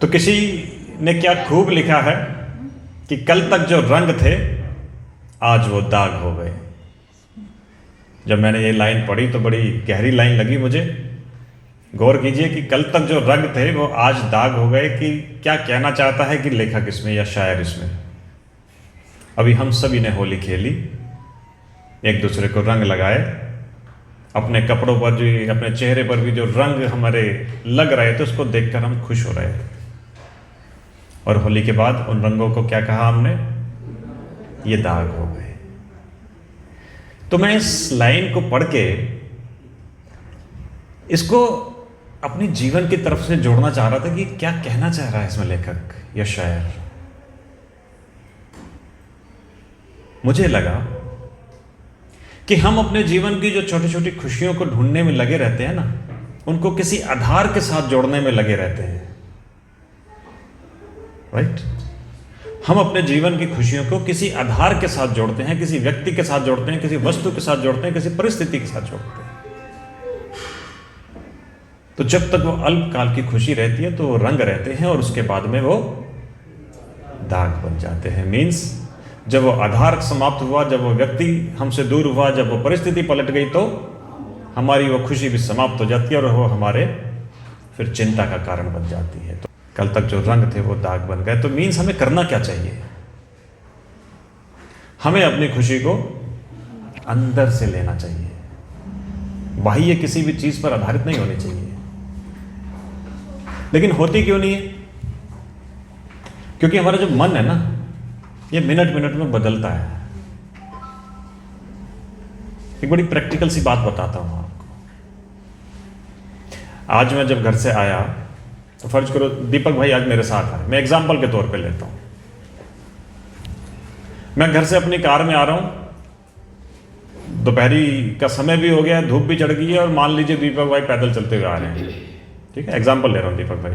तो किसी ने क्या खूब लिखा है कि कल तक जो रंग थे आज वो दाग हो गए। जब मैंने ये लाइन पढ़ी तो बड़ी गहरी लाइन लगी मुझे। गौर कीजिए कि कल तक जो रंग थे वो आज दाग हो गए। कि क्या कहना चाहता है कि लेखक इसमें या शायर इसमें। अभी हम सभी ने होली खेली, एक दूसरे को रंग लगाए, अपने कपड़ों पर जो, अपने चेहरे पर भी जो रंग हमारे लग रहे थे उसको देखकर हम खुश हो रहे थे। और होली के बाद उन रंगों को क्या कहा हमने, ये दाग हो गए। तो मैं इस लाइन को पढ़ के इसको अपनी जीवन की तरफ से जोड़ना चाह रहा था कि क्या कहना चाह रहा है इसमें लेखक या शायर। मुझे लगा कि हम अपने जीवन की जो छोटी छोटी खुशियों को ढूंढने में लगे रहते हैं ना, उनको किसी आधार के साथ जोड़ने में लगे रहते हैं। राइट? हम अपने जीवन की खुशियों को किसी आधार के साथ जोड़ते हैं, किसी व्यक्ति के साथ जोड़ते हैं, किसी वस्तु के साथ जोड़ते हैं, किसी परिस्थिति के साथ जोड़ते हैं। तो जब तक वो अल्पकाल की खुशी रहती है तो वो रंग रहते हैं और उसके बाद में वो दाग बन जाते हैं। मीन्स जब वो आधार समाप्त हुआ, जब वो व्यक्ति हमसे दूर हुआ, जब वो परिस्थिति पलट गई तो हमारी वो खुशी भी समाप्त हो जाती है और वो हमारे फिर चिंता का कारण बन जाती है। तो कल तक जो रंग थे वो दाग बन गए। तो मीन्स हमें करना क्या चाहिए? हमें अपनी खुशी को अंदर से लेना चाहिए, बाह्य किसी भी चीज पर आधारित नहीं होनी चाहिए। लेकिन होती क्यों नहीं है? क्योंकि हमारा जो मन है ना, ये मिनट मिनट में बदलता है। एक बड़ी प्रैक्टिकल सी बात बताता हूं आपको। आज मैं जब घर से आया तो फर्ज करो दीपक भाई आज मेरे साथ आए, मैं एग्जाम्पल के तौर पे लेता हूं। मैं घर से अपनी कार में आ रहा हूं, दोपहरी का समय भी हो गया है, धूप भी चढ़ गई है और मान लीजिए दीपक भाई पैदल चलते हुए आ रहे हैं। ठीक है, एग्जाम्पल ले रहा हूं दीपक भाई।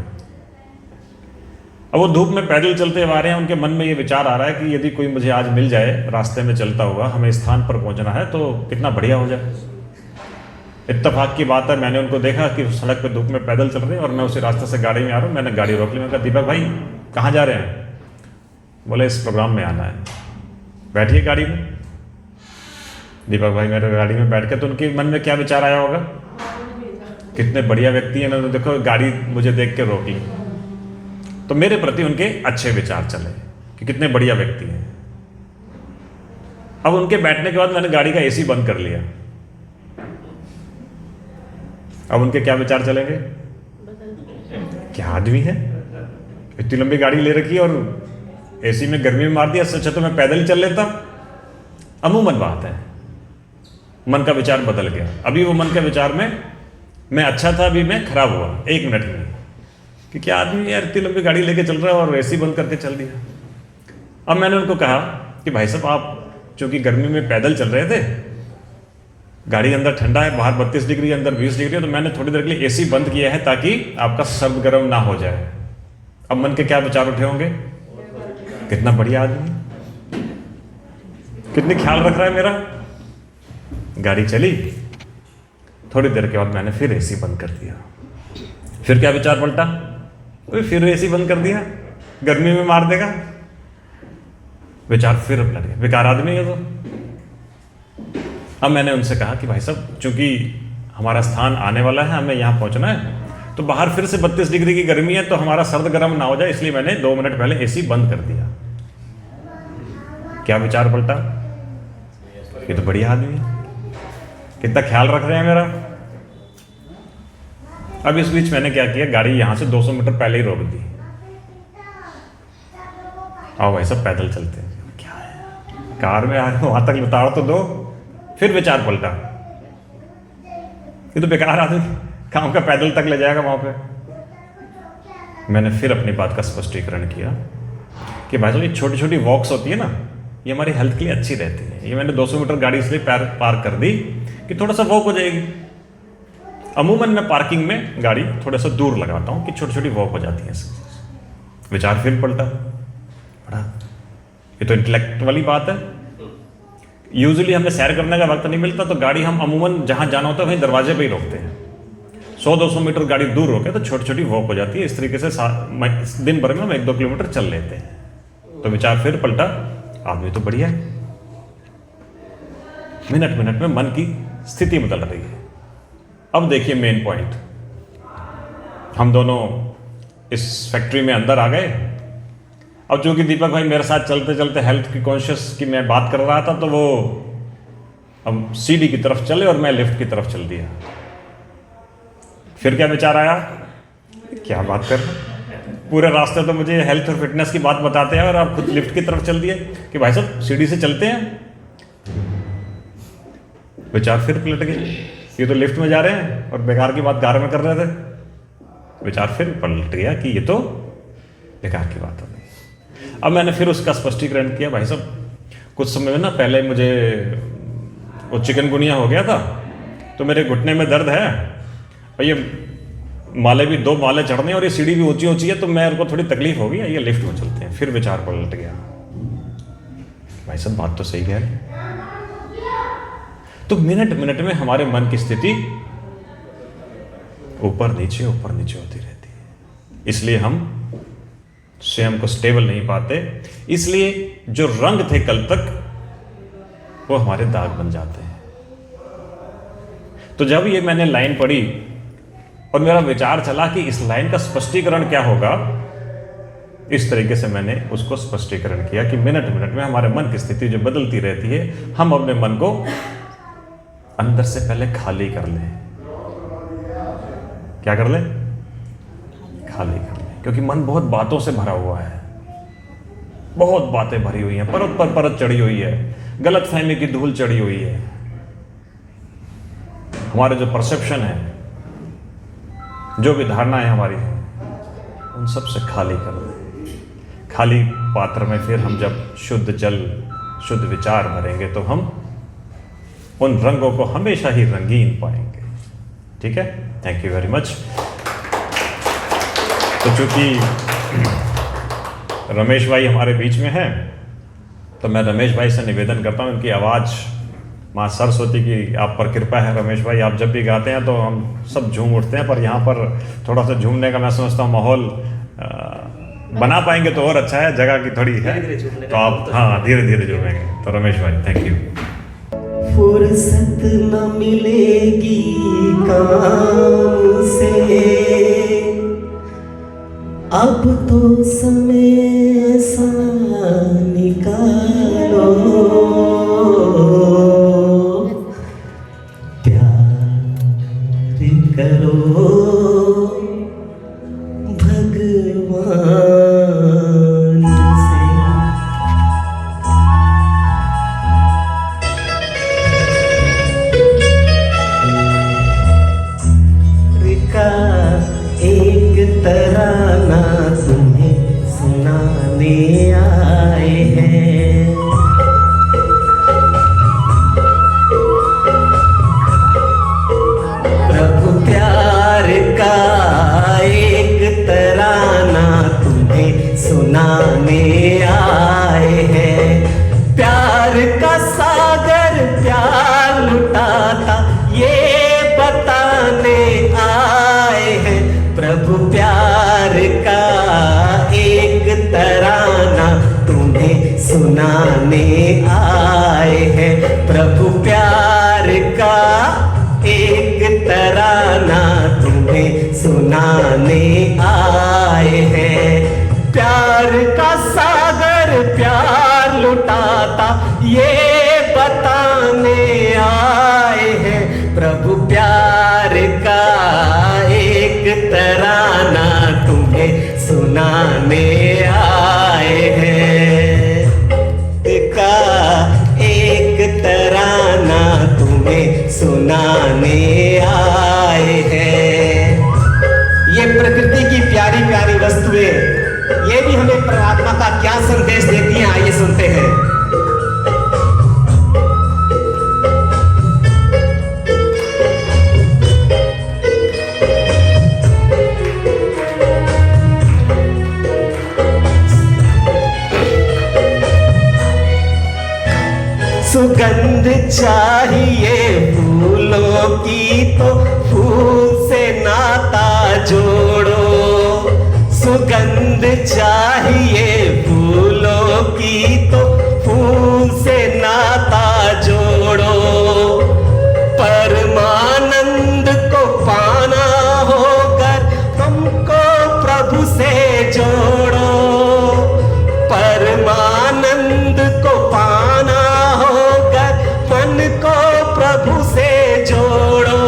अब वो धूप में पैदल चलते हुए आ रहे हैं, उनके मन में ये विचार आ रहा है कि यदि कोई मुझे आज मिल जाए रास्ते में चलता हुआ, हमें स्थान पर पहुंचना है तो कितना बढ़िया हो जाए। इत्तेफाक की बात है, मैंने उनको देखा कि सड़क पे धूप में पैदल चल रहे हैं और मैं उसी रास्ते से गाड़ी में आ रहा हूँ। मैंने गाड़ी रोक ली। मैंने कहा दीपक भाई कहाँ जा रहे हैं? बोले इस प्रोग्राम में आना है। बैठिए गाड़ी में। दीपक भाई मेरे गाड़ी में बैठ के, तो उनके मन में क्या विचार आया होगा, कितने बढ़िया व्यक्ति हैं, मैंने देखो गाड़ी मुझे देख के रोक ली। तो मेरे प्रति उनके अच्छे विचार चले कि कितने बढ़िया व्यक्ति हैं। अब उनके बैठने के बाद मैंने गाड़ी का एसी बंद कर लिया। अब उनके क्या विचार चलेंगे, क्या आदमी है, इतनी लंबी गाड़ी ले रखी है और एसी में गर्मी में मार दिया, इससे अच्छा तो मैं पैदल ही चल लेता। अमूमन बात है, मन का विचार बदल गया। अभी वो मन के विचार में मैं अच्छा था, अभी मैं खराब हुआ 1 मिनट में कि क्या आदमी यार इतनी लंबी गाड़ी लेके चल रहा है और एसी बंद करके चल दिया। अब मैंने उनको कहा कि भाई साहब आप चूंकि गर्मी में पैदल चल रहे थे, गाड़ी अंदर ठंडा है, बाहर 32 डिग्री अंदर 20 डिग्री है, तो मैंने थोड़ी देर के लिए एसी बंद किया है ताकि आपका सर्द गर्म ना हो जाए। अब मन के क्या विचार उठे होंगे, कितना बढ़िया आदमी, कितनी ख्याल रख रहा है मेरा। गाड़ी चली, थोड़ी देर के बाद मैंने फिर एसी बंद कर दिया। फिर क्या विचार पलटा, फिर एसी बंद कर दिया, गर्मी में मार देगा। विचार फिर पलट गया, बेकार आदमी है तो। अब मैंने उनसे कहा कि भाई साहब चूंकि हमारा स्थान आने वाला है, हमें यहाँ पहुँचना है, तो बाहर फिर से 32 डिग्री की गर्मी है, तो हमारा सर्द गर्म ना हो जाए, इसलिए मैंने 2 मिनट पहले एसी बंद कर दिया। क्या विचार पलटा, ये तो बढ़िया आदमी है, कितना ख्याल रख रहे हैं मेरा। अब इस बीच मैंने क्या किया, गाड़ी यहाँ से 200 मीटर पहले ही रोक दी। आओ भाई सब पैदल चलते हैं। क्या है, कार में आ रहे हो, वहां तक उतार तो दो। फिर विचार पलटा, ये तो बेकार आदमी, काम का पैदल तक ले जाएगा वहां पे। मैंने फिर अपनी बात का स्पष्टीकरण किया कि भाई साहब ये छोटी छोटी वॉक्स होती है ना, ये हमारी हेल्थ के लिए अच्छी रहती है। ये मैंने 200 मीटर गाड़ी इसलिए पार्क कर दी कि थोड़ा सा वॉक हो जाएगी। अमूमन मैं पार्किंग में गाड़ी थोड़ा सा दूर लगाता हूँ कि छोटी छोटी वॉक हो जाती है। विचार फिर पलटा, बड़ा ये तो इंटेलेक्ट वाली बात है। यूजुअली हमें सैर करने का वक्त नहीं मिलता, तो गाड़ी हम अमूमन जहाँ जाना होता है वहीं दरवाजे पे ही रोकते हैं। 100-200 मीटर गाड़ी दूर रोके तो छोटी छोटी वॉक हो जाती है। इस तरीके से दिन भर में हम 1-2 किलोमीटर चल लेते हैं। तो विचार फिर पलटा, आदमी तो बढ़िया है, मिनट मिनट में मन की स्थिति बदल रही है। अब देखिए मेन पॉइंट, हम दोनों इस फैक्ट्री में अंदर आ गए। अब चूंकि दीपक भाई मेरे साथ चलते चलते हेल्थ की कॉन्शियस की मैं बात कर रहा था, तो वो अब सीढ़ी की तरफ चले और मैं लिफ्ट की तरफ चल दिया। फिर क्या विचार आया, क्या बात कर रहे, पूरे रास्ते तो मुझे हेल्थ और फिटनेस की बात बताते हैं और आप खुद लिफ्ट की तरफ चल दिए कि भाई साहब सीढ़ी से चलते हैं। विचार फिर पलट गए, ये तो लिफ्ट में जा रहे हैं और बेकार की बात कार में कर रहे थे। विचार फिर पलट गया कि ये तो बेकार की बात हो गई। अब मैंने फिर उसका स्पष्टीकरण किया, भाई साहब कुछ समय में ना पहले मुझे वो चिकनगुनिया हो गया था, तो मेरे घुटने में दर्द है और ये माले भी 2 माले चढ़ने और ये सीढ़ी भी ऊंची ऊंची है, तो मेरे को थोड़ी तकलीफ होगी, ये लिफ्ट में चलते हैं। फिर विचार पलट गया, भाई साहब बात तो सही है। तो मिनट मिनट में हमारे मन की स्थिति ऊपर नीचे होती रहती है, इसलिए हम स्वयं को स्टेबल नहीं पाते। इसलिए जो रंग थे कल तक वो हमारे दाग बन जाते हैं। तो जब ये मैंने लाइन पढ़ी और मेरा विचार चला कि इस लाइन का स्पष्टीकरण क्या होगा, इस तरीके से मैंने उसको स्पष्टीकरण किया कि मिनट मिनट में हमारे मन की स्थिति जो बदलती रहती है, हम अपने मन को अंदर से पहले खाली कर लें। क्या कर लें? खाली कर लें, क्योंकि मन बहुत बातों से भरा हुआ है, बहुत बातें भरी हुई हैं, परत पर परत चढ़ी हुई है, गलतफहमी की धूल चढ़ी हुई है। हमारे जो परसेप्शन है, जो भी धारणाएं हमारी हैं, उन सब से खाली कर दें। खाली पात्र में फिर हम जब शुद्ध जल, शुद्ध विचार भरेंगे तो हम उन रंगों को हमेशा ही रंगीन पाएंगे। ठीक है, थैंक यू वेरी मच। तो चूंकि रमेश भाई हमारे बीच में हैं, तो मैं रमेश भाई से निवेदन करता हूं, उनकी आवाज़ माँ सरस्वती की आप पर कृपा है। रमेश भाई आप जब भी गाते हैं तो हम सब झूम उठते हैं, पर यहाँ पर थोड़ा सा झूमने का मैं समझता हूँ माहौल बना पाएंगे तो और अच्छा है, जगह की थोड़ी है, तो आप हाँ धीरे धीरे झूमेंगे। तो रमेश भाई थैंक यू। फुर्सत न मिलेगी काम से, अब तो समय ऐसा निकालो, प्यार करो भगवान से। का एक तराना तुम्हें सुनाने आए हैं, प्रभु प्यार का एक तराना तुम्हें सुनाने आए हैं। प्यार का सागर प्यार लुटाता ये बताने आए हैं, प्रभु प्यार का एक तराना तुम्हें सुनाने आए हैं, प्रभु प्यार का एक तराना तुम्हें सुनाने आए हैं। प्यार का सागर प्यार लुटाता ये बताने आए हैं, प्रभु प्यार का एक तराना तुम्हें सुनाने आए हैं, का एक तराना तुम्हें सुनाने आए हैं। ये प्रकृति की प्यारी प्यारी वस्तुएं, ये भी हमें परमात्मा का क्या संदेश देती हैं, आइए सुनते हैं। सुगंध चाहिए फूलों की तो फूल से ना गंध चाहिए फूलों की तो फूल से नाता जोड़ो। परमानंद को पाना होकर तुमको प्रभु से जोड़ो। परमानंद को पाना होकर मन को प्रभु से जोड़ो।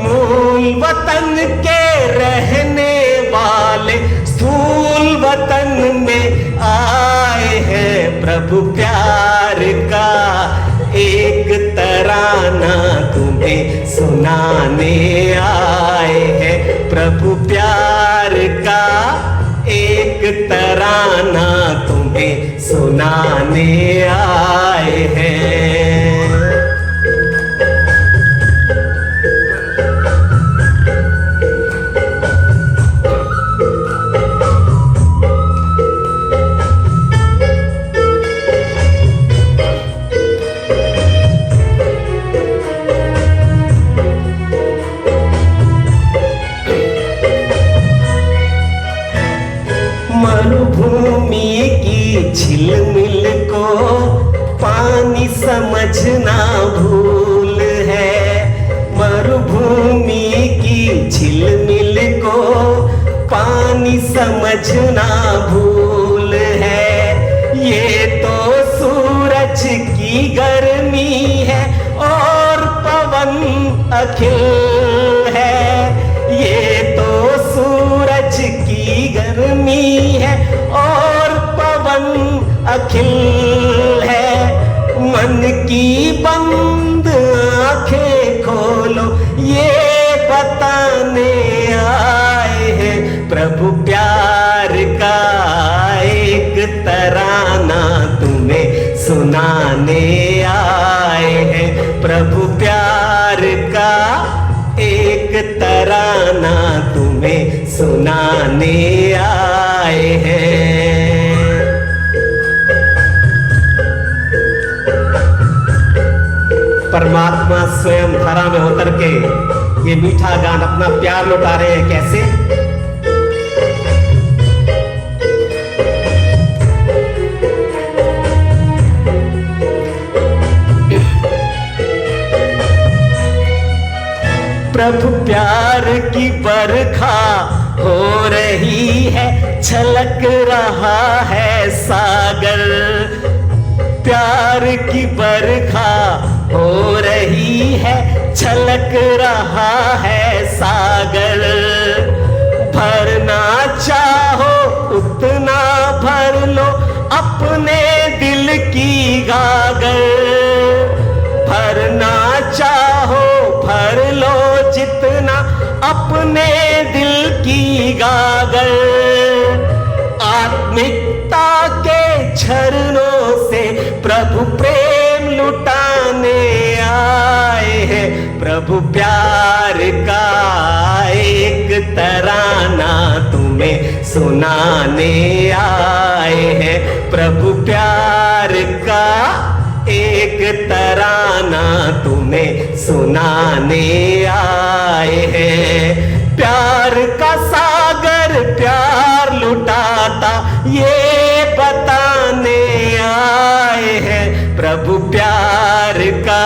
मूल वतन के रहने वाले स्थूल वतन में आए हैं। प्रभु प्यार का एक तराना तुम्हें सुनाने आए हैं। प्रभु प्यार का एक तराना तुम्हें सुनाने आए हैं। मरुभूमि की झिलमिल को पानी समझना भूल है। मरुभूमि की झिलमिल को पानी समझना भूल है। ये तो सूरज की गर्मी है और पवन अखिल है। ये तो सूरज की गर्मी है और पवन अखिल है। मन की बंद आंखें खोलो ये बताने आए हैं। प्रभु प्यार का एक तराना तुम्हें सुनाने आए हैं। प्रभु प्यार का एक तराना तुम्हें सुनाने आए हैं। परमात्मा स्वयं धरा में उतर के ये मीठा गान अपना प्यार लौटा रहे हैं। कैसे? प्रभु प्यार की बरखा हो रही है, छलक रहा है सागर। प्यार की बरखा हो रही है, छलक रहा है सागर। भरना चाहो उतना भर लो अपने दिल की गागर। भरना चाहो भर लो जितना अपने दिल की गागर। आत्मिकता के झरनों से प्रभु प्रेम लुटाने आए हैं। प्रभु प्यार का एक तराना तुम्हें सुनाने आए हैं। प्रभु प्यार का एक तराना तुम्हें सुनाने आए हैं। प्यार का सागर प्यार लुटाता ये बताने आए हैं। प्रभु प्यार का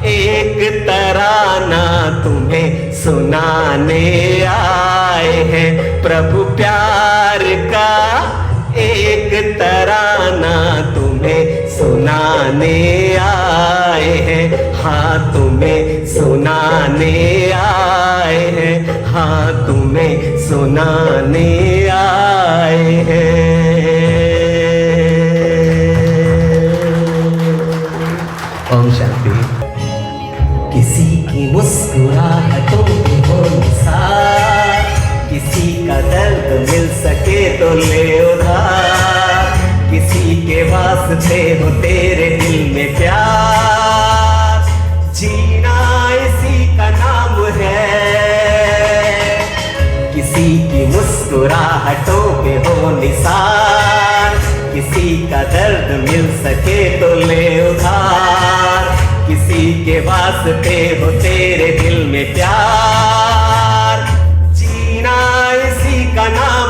एक तराना तुम्हें सुनाने आए हैं। प्रभु प्यार का एक तराना तुम्हें सुनाने आए हैं। हाँ तुम्हें सुनाने आए हैं। हाँ तुम्हें सुनाने आए हैं। ओम शांति। किसी की मुस्कुराहटों में हो निसार, किसी का दर्द मिल सके तो ले उधार। किसी के वास्ते हो तेरे दिल में प्यार, जीना इसी का नाम है। किसी की मुस्कुराहटों पे हो निसार, किसी का दर्द मिल सके तो ले उधार। किसी के वास्ते हो तेरे दिल में प्यार, जीना इसी का नाम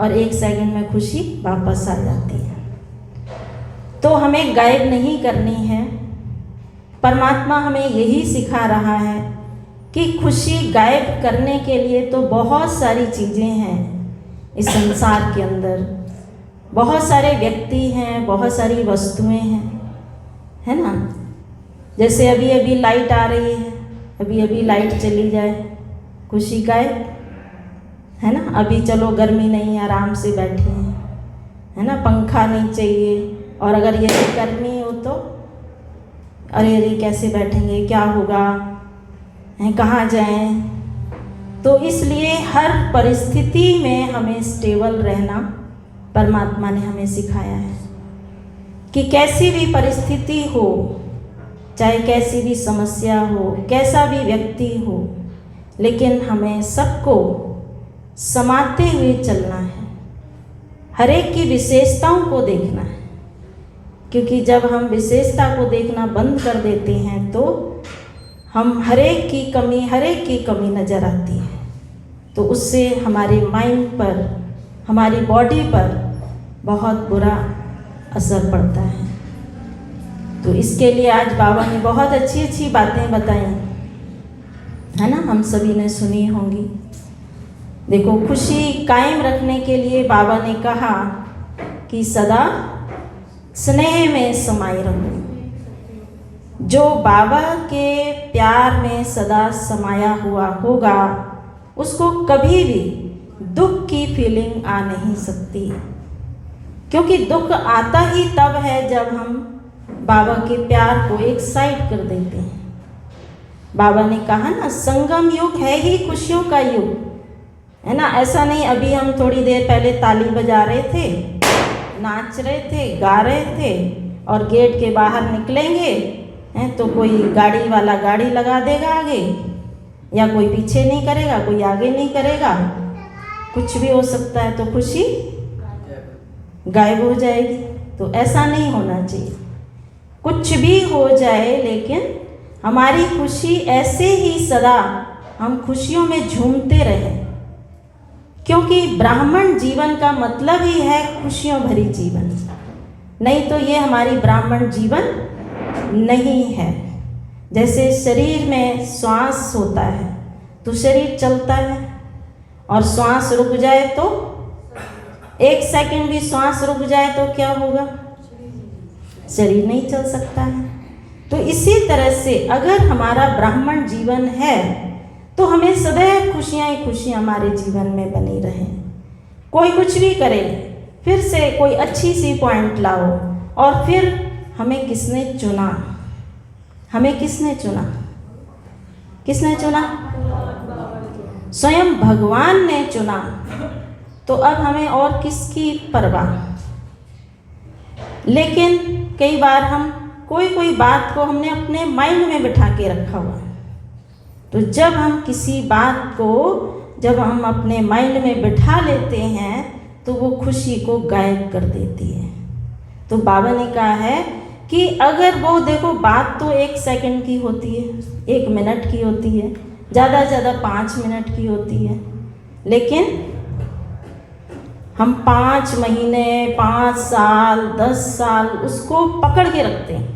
और 1 सेकंड में खुशी वापस आ जाती है। तो हमें गायब नहीं करनी है। परमात्मा हमें यही सिखा रहा है कि खुशी गायब करने के लिए तो बहुत सारी चीज़ें हैं इस संसार के अंदर, बहुत सारे व्यक्ति हैं, बहुत सारी वस्तुएं हैं, है ना। जैसे अभी अभी लाइट आ रही है, अभी अभी लाइट चली जाए, खुशी गायब, है ना। अभी चलो गर्मी नहीं, आराम से बैठे हैं, है ना, पंखा नहीं चाहिए। और अगर ये गर्मी हो तो अरे अरे कैसे बैठेंगे, क्या होगा, हैं कहाँ जाएं। तो इसलिए हर परिस्थिति में हमें स्टेबल रहना परमात्मा ने हमें सिखाया है कि कैसी भी परिस्थिति हो, चाहे कैसी भी समस्या हो, कैसा भी व्यक्ति हो, लेकिन हमें सबको समाते हुए चलना है, हर एक की विशेषताओं को देखना है। क्योंकि जब हम विशेषता को देखना बंद कर देते हैं तो हम हर एक की कमी नज़र आती है। तो उससे हमारे माइंड पर, हमारी बॉडी पर बहुत बुरा असर पड़ता है। तो इसके लिए आज बाबा ने बहुत अच्छी अच्छी बातें बताई, है ना, हम सभी ने सुनी होंगी। देखो, खुशी कायम रखने के लिए बाबा ने कहा कि सदा स्नेह में समाये रहो। जो बाबा के प्यार में सदा समाया हुआ होगा उसको कभी भी दुख की फीलिंग आ नहीं सकती, क्योंकि दुख आता ही तब है जब हम बाबा के प्यार को एक साइड कर देते हैं। बाबा ने कहा ना, संगम युग है ही खुशियों का युग, है ना। ऐसा नहीं अभी हम थोड़ी देर पहले ताली बजा रहे थे, नाच रहे थे, गा रहे थे और गेट के बाहर निकलेंगे हैं तो कोई गाड़ी वाला गाड़ी लगा देगा आगे, या कोई पीछे नहीं करेगा, कोई आगे नहीं करेगा, कुछ भी हो सकता है, तो खुशी गायब हो जाएगी। तो ऐसा नहीं होना चाहिए। कुछ भी हो जाए लेकिन हमारी खुशी ऐसे ही सदा हम खुशियों में झूमते रहें, क्योंकि ब्राह्मण जीवन का मतलब ही है खुशियों भरी जीवन। नहीं तो ये हमारी ब्राह्मण जीवन नहीं है। जैसे शरीर में श्वास होता है तो शरीर चलता है, और श्वास रुक जाए तो 1 सेकंड भी श्वास रुक जाए तो क्या होगा, शरीर नहीं चल सकता है। तो इसी तरह से अगर हमारा ब्राह्मण जीवन है तो हमें सदैव खुशियाँ ही खुशियाँ हमारे जीवन में बनी रहें। कोई कुछ भी करे, फिर से कोई अच्छी सी पॉइंट लाओ, और फिर हमें किसने चुना, हमें किसने चुना, किसने चुना, स्वयं भगवान ने चुना। तो अब हमें और किसकी परवाह। लेकिन कई बार हम कोई बात को हमने अपने माइंड में बिठा के रखा हुआ है। तो जब हम किसी बात को जब हम अपने माइंड में बिठा लेते हैं तो वो खुशी को गायब कर देती है। तो बाबा ने कहा है कि अगर वो देखो, बात तो 1 सेकंड की होती है, 1 मिनट की होती है, ज़्यादा से ज़्यादा 5 मिनट की होती है, लेकिन हम 5 महीने, 5 साल, 10 साल उसको पकड़ के रखते हैं,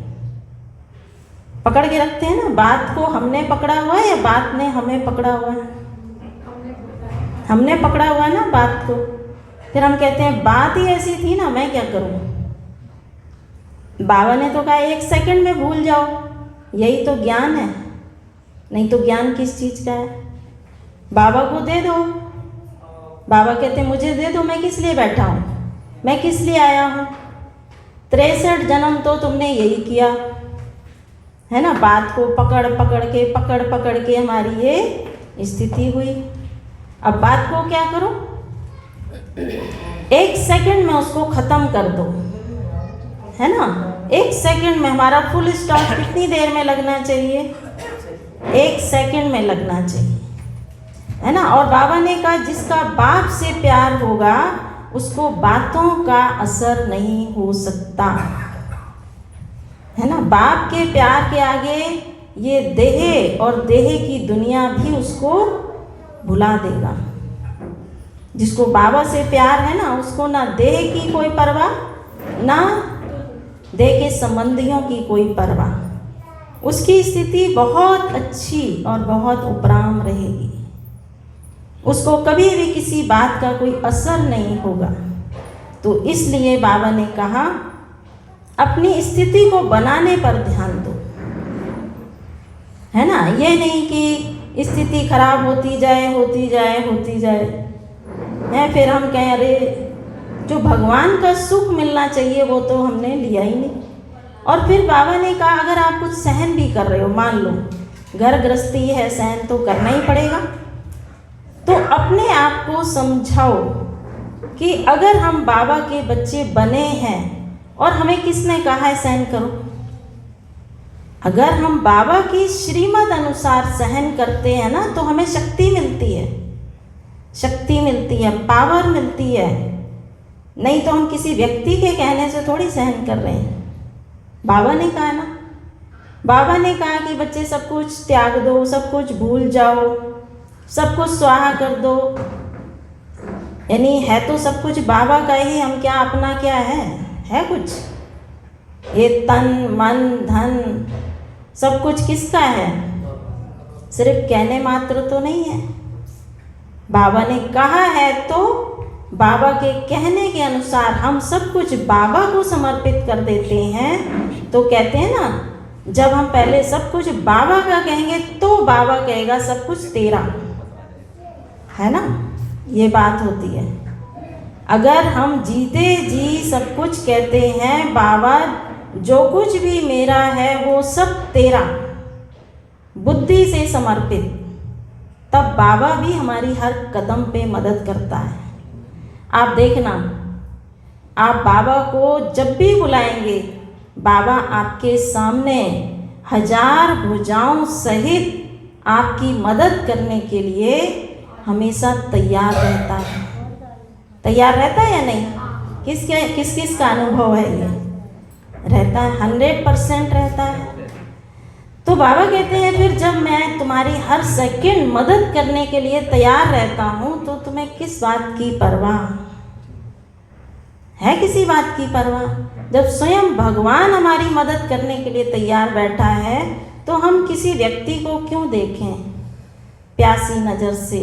पकड़ के रखते हैं ना। बात को हमने पकड़ा हुआ है या बात ने हमें पकड़ा हुआ है, हमने पकड़ा हुआ है ना बात को। फिर हम कहते हैं बात ही ऐसी थी ना, मैं क्या करूँ। बाबा ने तो कहा 1 सेकंड में भूल जाओ, यही तो ज्ञान है। नहीं तो ज्ञान किस चीज़ का है, बाबा को दे दो। बाबा कहते मुझे दे दो, मैं किस लिए बैठा हूँ, मैं किस लिए आया हूँ। 63 जन्म तो तुमने यही किया है ना, बात को पकड़ के हमारी ये स्थिति हुई। अब बात को क्या करो, 1 सेकंड में उसको ख़त्म कर दो, है ना। 1 सेकंड में हमारा फुल स्टॉप कितनी देर में लगना चाहिए, 1 सेकंड में लगना चाहिए, है ना। और बाबा ने कहा जिसका बाप से प्यार होगा उसको बातों का असर नहीं हो सकता, है ना। बाप के प्यार के आगे ये देह और देह की दुनिया भी उसको भुला देगा। जिसको बाबा से प्यार है ना, उसको ना देह की कोई परवाह, ना देह के संबंधियों की कोई परवाह। उसकी स्थिति बहुत अच्छी और बहुत उपराम रहेगी। उसको कभी भी किसी बात का कोई असर नहीं होगा। तो इसलिए बाबा ने कहा अपनी स्थिति को बनाने पर ध्यान दो, है ना। ये नहीं कि स्थिति खराब होती जाए होती जाए होती जाए है, फिर हम कहें अरे जो भगवान का सुख मिलना चाहिए वो तो हमने लिया ही नहीं। और फिर बाबा ने कहा अगर आप कुछ सहन भी कर रहे हो, मान लो घर गृहस्थी है, सहन तो करना ही पड़ेगा, तो अपने आप को समझाओ कि अगर हम बाबा के बच्चे बने हैं और हमें किसने कहा है सहन करो। अगर हम बाबा की श्रीमत अनुसार सहन करते हैं ना तो हमें शक्ति मिलती है, शक्ति मिलती है, पावर मिलती है। नहीं तो हम किसी व्यक्ति के कहने से थोड़ी सहन कर रहे हैं। बाबा ने कहा ना, बाबा ने कहा कि बच्चे सब कुछ त्याग दो, सब कुछ भूल जाओ, सब कुछ स्वाहा कर दो। यानी है तो सब कुछ बाबा का ही, हम क्या अपना क्या है कुछ? ये तन मन धन सब कुछ किसका है? सिर्फ कहने मात्र तो नहीं है। बाबा ने कहा है तो बाबा के कहने के अनुसार हम सब कुछ बाबा को समर्पित कर देते हैं। तो कहते हैं ना, जब हम पहले सब कुछ बाबा का कहेंगे तो बाबा कहेगा सब कुछ तेरा, है ना। ये बात होती है। अगर हम जीते जी सब कुछ कहते हैं बाबा जो कुछ भी मेरा है वो सब तेरा, बुद्धि से समर्पित, तब बाबा भी हमारी हर कदम पे मदद करता है। आप देखना, आप बाबा को जब भी बुलाएंगे बाबा आपके सामने हजार भुजाओं सहित आपकी मदद करने के लिए हमेशा तैयार रहता है। तैयार रहता है या नहीं? किस किस का अनुभव है ये? रहता है, 100% रहता है। तो बाबा कहते हैं फिर जब मैं तुम्हारी हर सेकंड मदद करने के लिए तैयार रहता हूँ तो तुम्हें किस बात की परवाह है? किसी बात की परवाह? जब स्वयं भगवान हमारी मदद करने के लिए तैयार बैठा है तो हम किसी व्यक्ति को क्यों देखें प्यासी नज़र से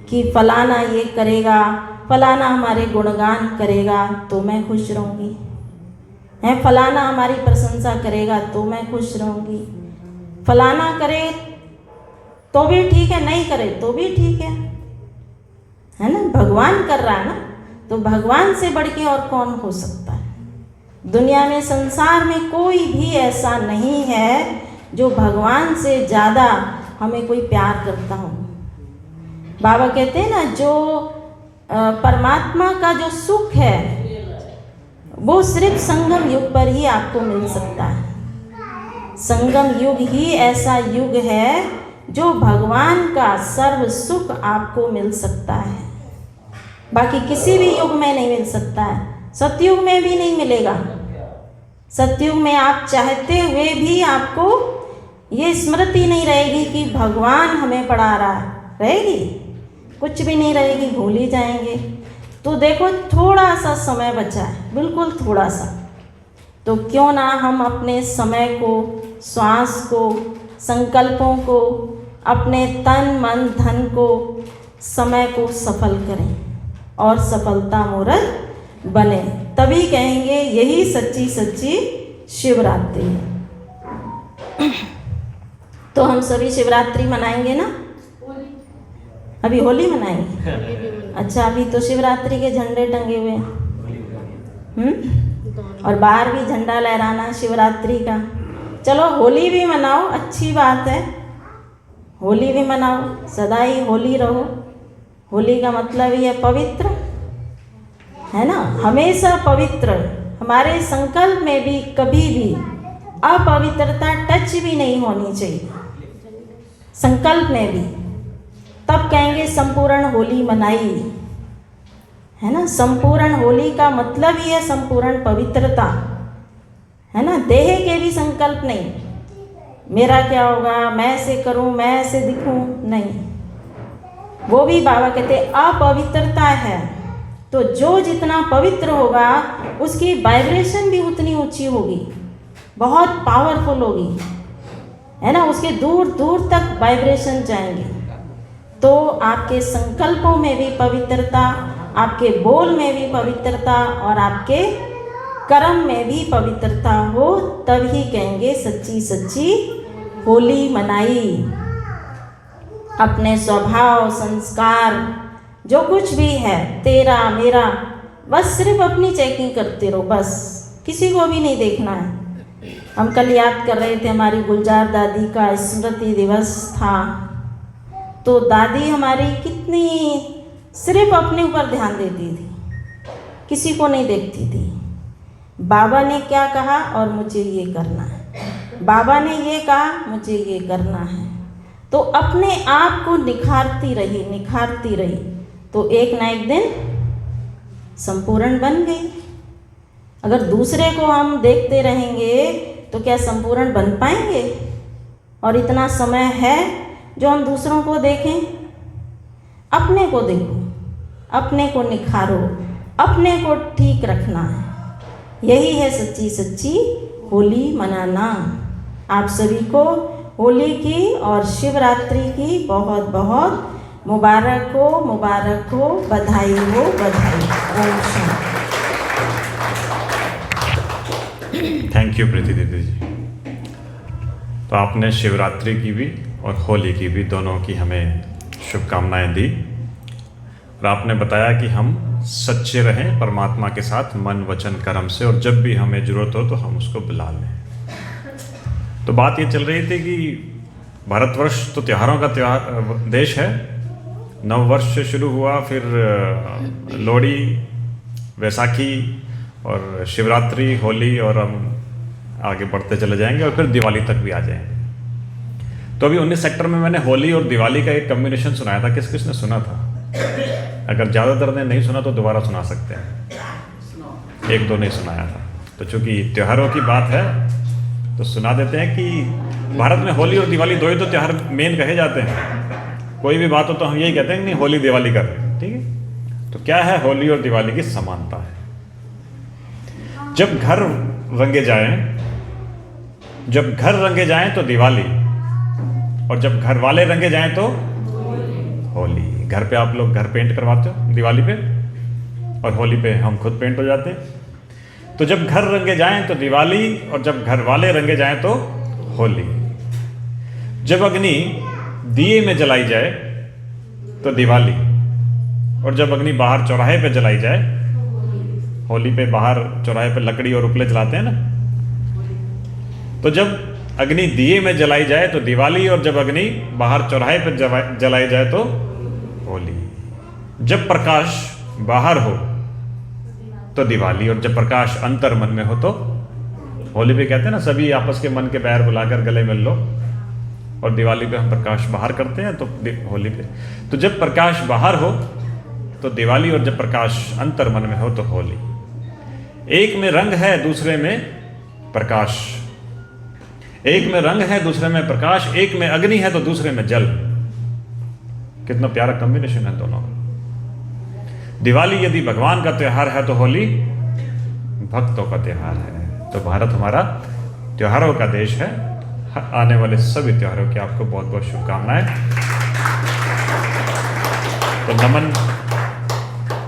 कि फलाना ये करेगा, फलाना हमारे गुणगान करेगा तो मैं खुश रहूँगी, है फलाना हमारी प्रशंसा करेगा तो मैं खुश रहूँगी, फलाना करे तो भी ठीक है, नहीं करे तो भी ठीक है ना। भगवान कर रहा है ना, तो भगवान से बढ़ के और कौन हो सकता है? दुनिया में, संसार में कोई भी ऐसा नहीं है जो भगवान से ज़्यादा हमें कोई प्यार करता हो। बाबा कहते हैं ना, जो परमात्मा का जो सुख है वो सिर्फ संगम युग पर ही आपको मिल सकता है। संगम युग ही ऐसा युग है जो भगवान का सर्व सुख आपको मिल सकता है, बाकी किसी भी युग में नहीं मिल सकता है। सतयुग में भी नहीं मिलेगा। सतयुग में आप चाहते हुए भी आपको ये स्मृति नहीं रहेगी कि भगवान हमें पढ़ा रहा है, रहेगी? कुछ भी नहीं रहेगी, भूल ही जाएंगे। तो देखो थोड़ा सा समय बचा है, बिल्कुल थोड़ा सा, तो क्यों ना हम अपने समय को, श्वास को, संकल्पों को, अपने तन मन धन को, समय को सफल करें और सफलता मूर्त बने। तभी कहेंगे यही सच्ची सच्ची शिवरात्रि है। तो हम सभी शिवरात्रि मनाएंगे ना? अभी होली मनाएंगे? अच्छा, अभी तो शिवरात्रि के झंडे टंगे हुए हैं, और बाहर भी झंडा लहराना शिवरात्रि का। चलो होली भी मनाओ, अच्छी बात है, होली भी मनाओ, सदा ही होली रहो। होली का मतलब ही है पवित्र, है ना, हमेशा पवित्र। हमारे संकल्प में भी कभी भी अपवित्रता टच भी नहीं होनी चाहिए, संकल्प में भी। तब कहेंगे संपूर्ण होली मनाई, है ना। संपूर्ण होली का मतलब ही है संपूर्ण पवित्रता, है ना। देह के भी संकल्प नहीं, मेरा क्या होगा, मैं ऐसे करूं, मैं ऐसे दिखूं, नहीं। वो भी बाबा कहते अपवित्रता है। तो जो जितना पवित्र होगा उसकी वाइब्रेशन भी उतनी ऊंची होगी, बहुत पावरफुल होगी, है ना। उसके दूर दूर तक वाइब्रेशन जाएंगे। तो आपके संकल्पों में भी पवित्रता, आपके बोल में भी पवित्रता और आपके कर्म में भी पवित्रता हो, तभी कहेंगे सच्ची सच्ची होली मनाई। अपने स्वभाव, संस्कार, जो कुछ भी है तेरा मेरा, बस सिर्फ अपनी चेकिंग करते रहो, बस किसी को भी नहीं देखना है। हम कल याद कर रहे थे, हमारी गुलजार दादी का स्मृति दिवस था। तो दादी हमारी कितनी सिर्फ अपने ऊपर ध्यान देती थी, किसी को नहीं देखती थी। बाबा ने क्या कहा और मुझे ये करना है, बाबा ने ये कहा मुझे ये करना है। तो अपने आप को निखारती रही, तो एक ना एक दिन संपूर्ण बन गई। अगर दूसरे को हम देखते रहेंगे तो क्या संपूर्ण बन पाएंगे? और इतना समय है जो हम दूसरों को देखें? अपने को देखो, अपने को निखारो, अपने को ठीक रखना है। यही है सच्ची सच्ची होली मनाना। आप सभी को होली की और शिवरात्रि की बहुत बहुत मुबारक हो, बधाई हो, बधाई। ओम शांति। थैंक यू प्रीति दीदी जी। तो आपने शिवरात्रि की भी और होली की भी दोनों की हमें शुभकामनाएं दी, और आपने बताया कि हम सच्चे रहें परमात्मा के साथ मन वचन कर्म से, और जब भी हमें ज़रूरत हो तो हम उसको बुला लें। तो बात ये चल रही थी कि भारतवर्ष तो त्योहारों का देश है। नव वर्ष से शुरू हुआ, फिर लोहड़ी, वैसाखी और शिवरात्रि, होली, और हम आगे बढ़ते चले जाएंगे और फिर दिवाली तक भी आ जाएंगे। तो अभी 19 सेक्टर में मैंने होली और दिवाली का एक कॉम्बिनेशन सुनाया था। किस किसने सुना था? अगर ज़्यादातर ने नहीं सुना तो दोबारा सुना सकते हैं। एक दो ने सुनाया था, तो चूँकि त्योहारों की बात है तो सुना देते हैं कि भारत में होली और दिवाली दो ही तो त्यौहार मेन कहे जाते हैं। कोई भी बात हो तो हम यही कहते हैं कि नहीं होली दिवाली कर रहे हैं, ठीक है। तो क्या है होली और दिवाली की समानता है? जब घर रंगे जाएं तो दिवाली, और जब घर वाले रंगे जाएं तो होली। घर पे आप लोग घर पेंट करवाते हो दिवाली पे, और होली पे हम खुद पेंट हो जाते हैं। तो जब घर रंगे जाएं तो दिवाली, और जब घर वाले रंगे जाएं तो होली। जब अग्नि दिए में जलाई जाए तो दिवाली, और जब अग्नि बाहर चौराहे पे जलाई जाए, होली पे बाहर चौराहे पे लकड़ी और उपले जलाते हैं ना, तो जब अग्नि दिए में जलाई जाए तो दिवाली, और जब अग्नि बाहर चौराहे पे जलाई जाए तो होली। जब प्रकाश बाहर हो तो दिवाली, और जब प्रकाश अंतर मन में हो तो होली पे कहते हैं ना, सभी आपस के मन के बैर बुलाकर गले मिल लो। और दिवाली पे हम प्रकाश बाहर करते हैं, तो होली पे तो जब प्रकाश बाहर हो तो दिवाली, और जब प्रकाश अंतर मन में हो तो होली। एक में रंग है दूसरे में प्रकाश, एक में रंग है दूसरे में प्रकाश, एक में अग्नि है तो दूसरे में जल। कितना प्यारा कॉम्बिनेशन है दोनों। दिवाली यदि भगवान का त्योहार है तो होली भक्तों का त्योहार है। तो भारत हमारा त्योहारों का देश है। आने वाले सभी त्योहारों की आपको बहुत बहुत शुभकामनाएं। तो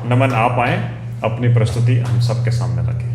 नमन आप आए, अपनी प्रस्तुति हम सबके सामने रखें।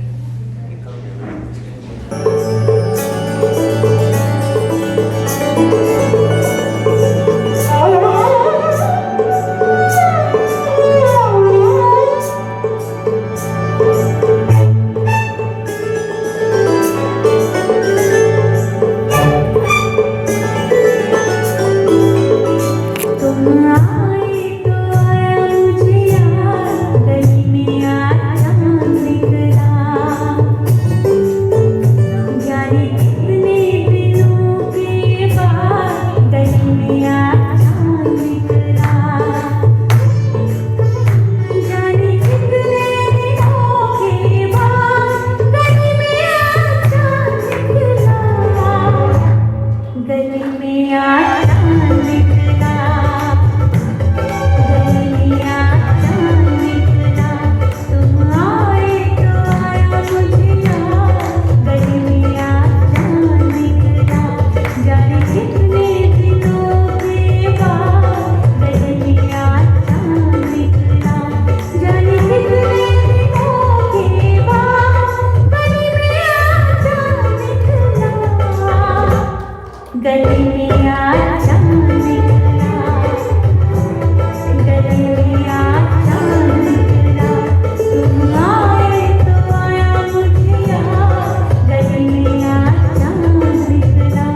गली में आज चांद निकला, गली में आज चांद निकला, तुम आए तो आया मुझे याद, गली में आज चांद निकला।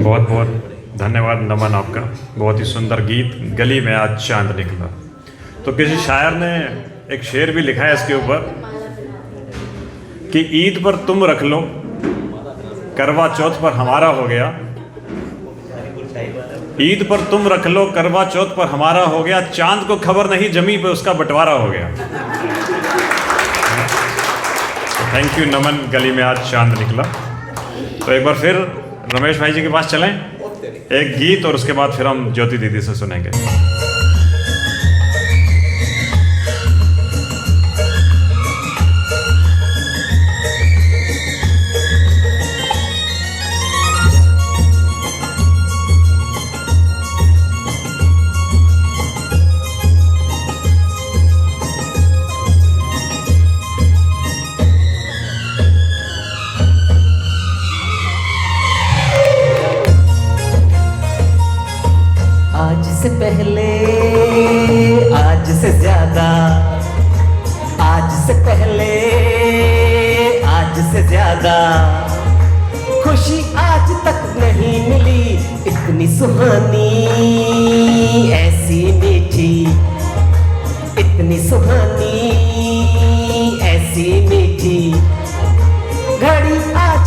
बहुत बहुत धन्यवाद नमन आपका। बहुत ही सुंदर गीत गली में आज चांद निकला। तो किसी शायर ने एक शेर भी लिखा है इसके ऊपर कि ईद पर तुम रख लो, करवा चौथ पर हमारा हो गया। ईद पर तुम रख लो, करवा चौथ पर हमारा हो गया, चांद को खबर नहीं जमी पे उसका बंटवारा हो गया। थैंक यू नमन, गली में आज चांद निकला। तो एक बार फिर रमेश भाई जी के पास चलें, एक गीत और उसके बाद फिर हम ज्योति दीदी से सुनेंगे। आज से पहले, आज से ज्यादा, आज से पहले, आज से ज्यादा खुशी आज तक नहीं मिली इतनी सुहानी, ऐसी मीठी, इतनी सुहानी, ऐसी मीठी घड़ी आज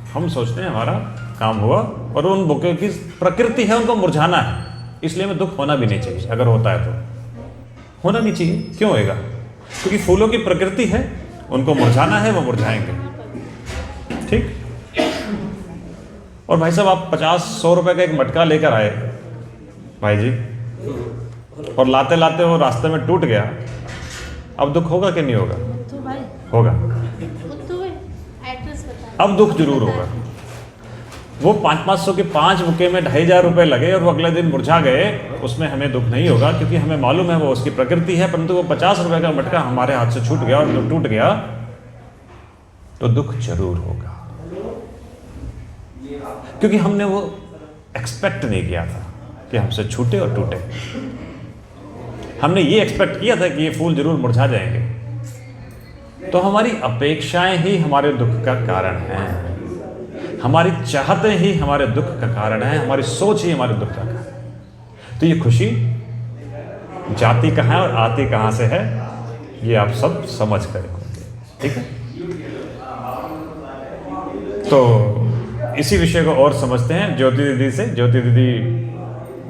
हम सोचते हैं हमारा काम हुआ, और उन बुके की प्रकृति है उनको मुरझाना है, इसलिए हमें दुख होना भी नहीं चाहिए। अगर होता है तो होना नहीं चाहिए। क्यों होएगा? क्योंकि फूलों की प्रकृति है, उनको मुरझाना है, वो मुरझाएंगे। ठीक। और भाई साहब, आप 50-100 रुपए का एक मटका लेकर आए भाई जी, और लाते लाते वो रास्ते में टूट गया, अब दुख होगा कि नहीं होगा? तो भाई होगा। तो एड्रेस बता। अब दुख जरूर होगा। वो 500-500 के 5 बुके में 2500 रुपये लगे और वो अगले दिन मुरझा गए, उसमें हमें दुख नहीं होगा, क्योंकि हमें मालूम है वो उसकी प्रकृति है। परंतु वो 50 रुपये का मटका हमारे हाथ से छूट गया और जब टूट गया तो दुख जरूर होगा, क्योंकि हमने वो एक्सपेक्ट नहीं किया था कि हमसे छूटे और टूटे। हमने ये एक्सपेक्ट किया था कि ये फूल जरूर मुरझा जाएंगे। तो हमारी अपेक्षाएं ही हमारे दुख का कारण हैं, हमारी चाहतें ही हमारे दुख का कारण है, हमारी सोच ही हमारे दुख का कारण है। तो ये खुशी जाती कहाँ है और आती कहाँ से है, ये आप सब समझ कर रखोगे। ठीक है। तो इसी विषय को और समझते हैं ज्योति दीदी से। ज्योति दीदी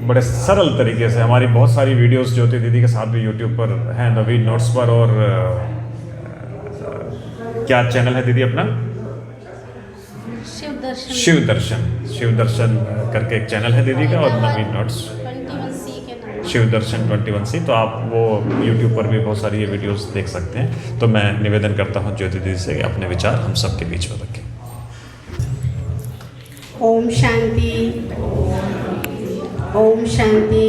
बड़े सरल तरीके से, हमारी बहुत सारी वीडियोस ज्योति दीदी के साथ भी यूट्यूब पर हैं, नवीन नोट्स पर, और क्या चैनल है दीदी अपना? शिव दर्शन करके एक चैनल है दीदी का, और नवीन नोट्स 21C के नाम। शिव दर्शन 21C। तो आप वो यूट्यूब पर भी बहुत सारी ये वीडियोस देख सकते हैं। तो मैं निवेदन करता हूँ ज्योति दीदी से कि अपने विचार हम सबके बीच में रखें। ओम शांति, ओम शांति,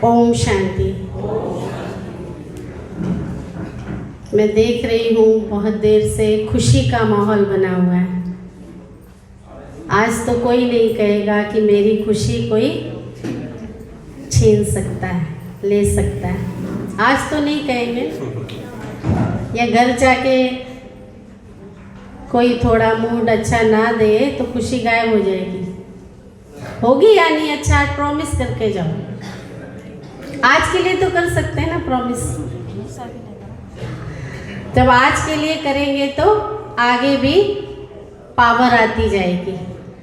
ओम शांति। मैं देख रही हूँ बहुत देर से खुशी का माहौल बना हुआ है। आज तो कोई नहीं कहेगा कि मेरी खुशी कोई छीन सकता है, ले सकता है। आज तो नहीं कहेंगे। या घर जाके कोई थोड़ा मूड अच्छा ना दे तो खुशी गायब हो जाएगी। होगी या नहीं? अच्छा, आज प्रॉमिस करके जाओ। आज के लिए तो कर सकते हैं ना प्रॉमिस। जब आज के लिए करेंगे तो आगे भी पावर आती जाएगी।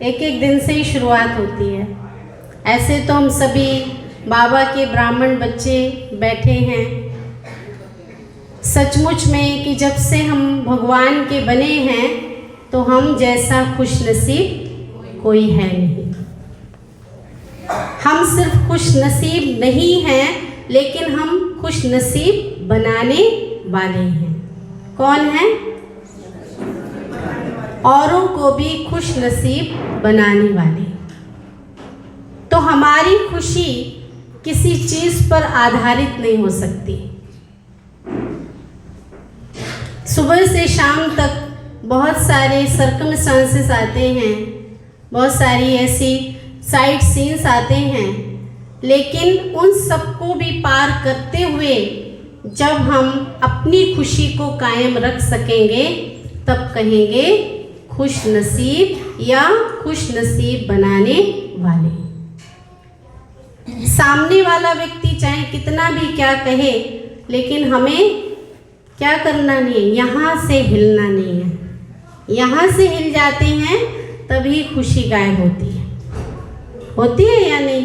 एक एक दिन से ही शुरुआत होती है। ऐसे तो हम सभी बाबा के ब्राह्मण बच्चे बैठे हैं। सचमुच में कि जब से हम भगवान के बने हैं तो हम जैसा खुश नसीब कोई है नहीं। हम सिर्फ खुश नसीब नहीं हैं, लेकिन हम खुश नसीब बनाने वाले हैं। कौन है? औरों को भी खुश नसीब बनाने वाले। तो हमारी खुशी किसी चीज पर आधारित नहीं हो सकती। सुबह से शाम तक बहुत सारे सर्कमस्टांसेस आते हैं, बहुत सारी ऐसी साइट सीन्स आते हैं, लेकिन उन सबको भी पार करते हुए जब हम अपनी खुशी को कायम रख सकेंगे तब कहेंगे खुश नसीब या खुश नसीब बनाने वाले। सामने वाला व्यक्ति चाहे कितना भी क्या कहे, लेकिन हमें क्या करना नहीं है, यहाँ से हिलना नहीं है। यहाँ से हिल जाते हैं तभी खुशी गायब होती है या नहीं?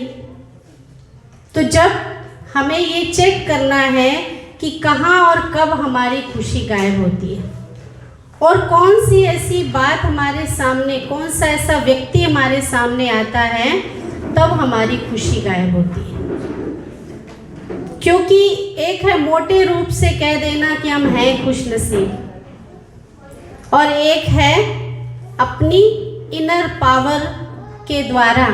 तो जब हमें ये चेक करना है कि कहाँ और कब हमारी खुशी गायब होती है, और कौन सी ऐसी बात हमारे सामने, कौन सा ऐसा व्यक्ति हमारे सामने आता है तब हमारी खुशी गायब होती है। क्योंकि एक है मोटे रूप से कह देना कि हम हैं खुश नसीब, और एक है अपनी इनर पावर के द्वारा,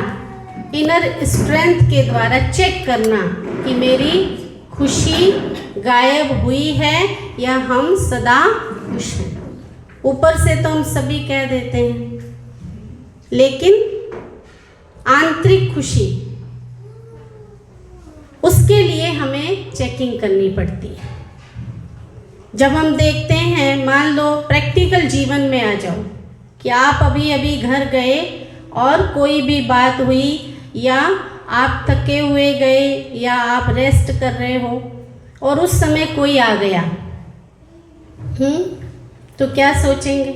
इनर स्ट्रेंथ के द्वारा चेक करना कि मेरी खुशी गायब हुई है या हम सदा खुश हैं। ऊपर से तो हम सभी कह देते हैं, लेकिन आंतरिक खुशी, उसके लिए हमें चेकिंग करनी पड़ती है। जब हम देखते हैं, मान लो प्रैक्टिकल जीवन में आ जाओ कि आप अभी अभी घर गए और कोई भी बात हुई, या आप थके हुए गए, या आप रेस्ट कर रहे हो और उस समय कोई आ गया, तो क्या सोचेंगे?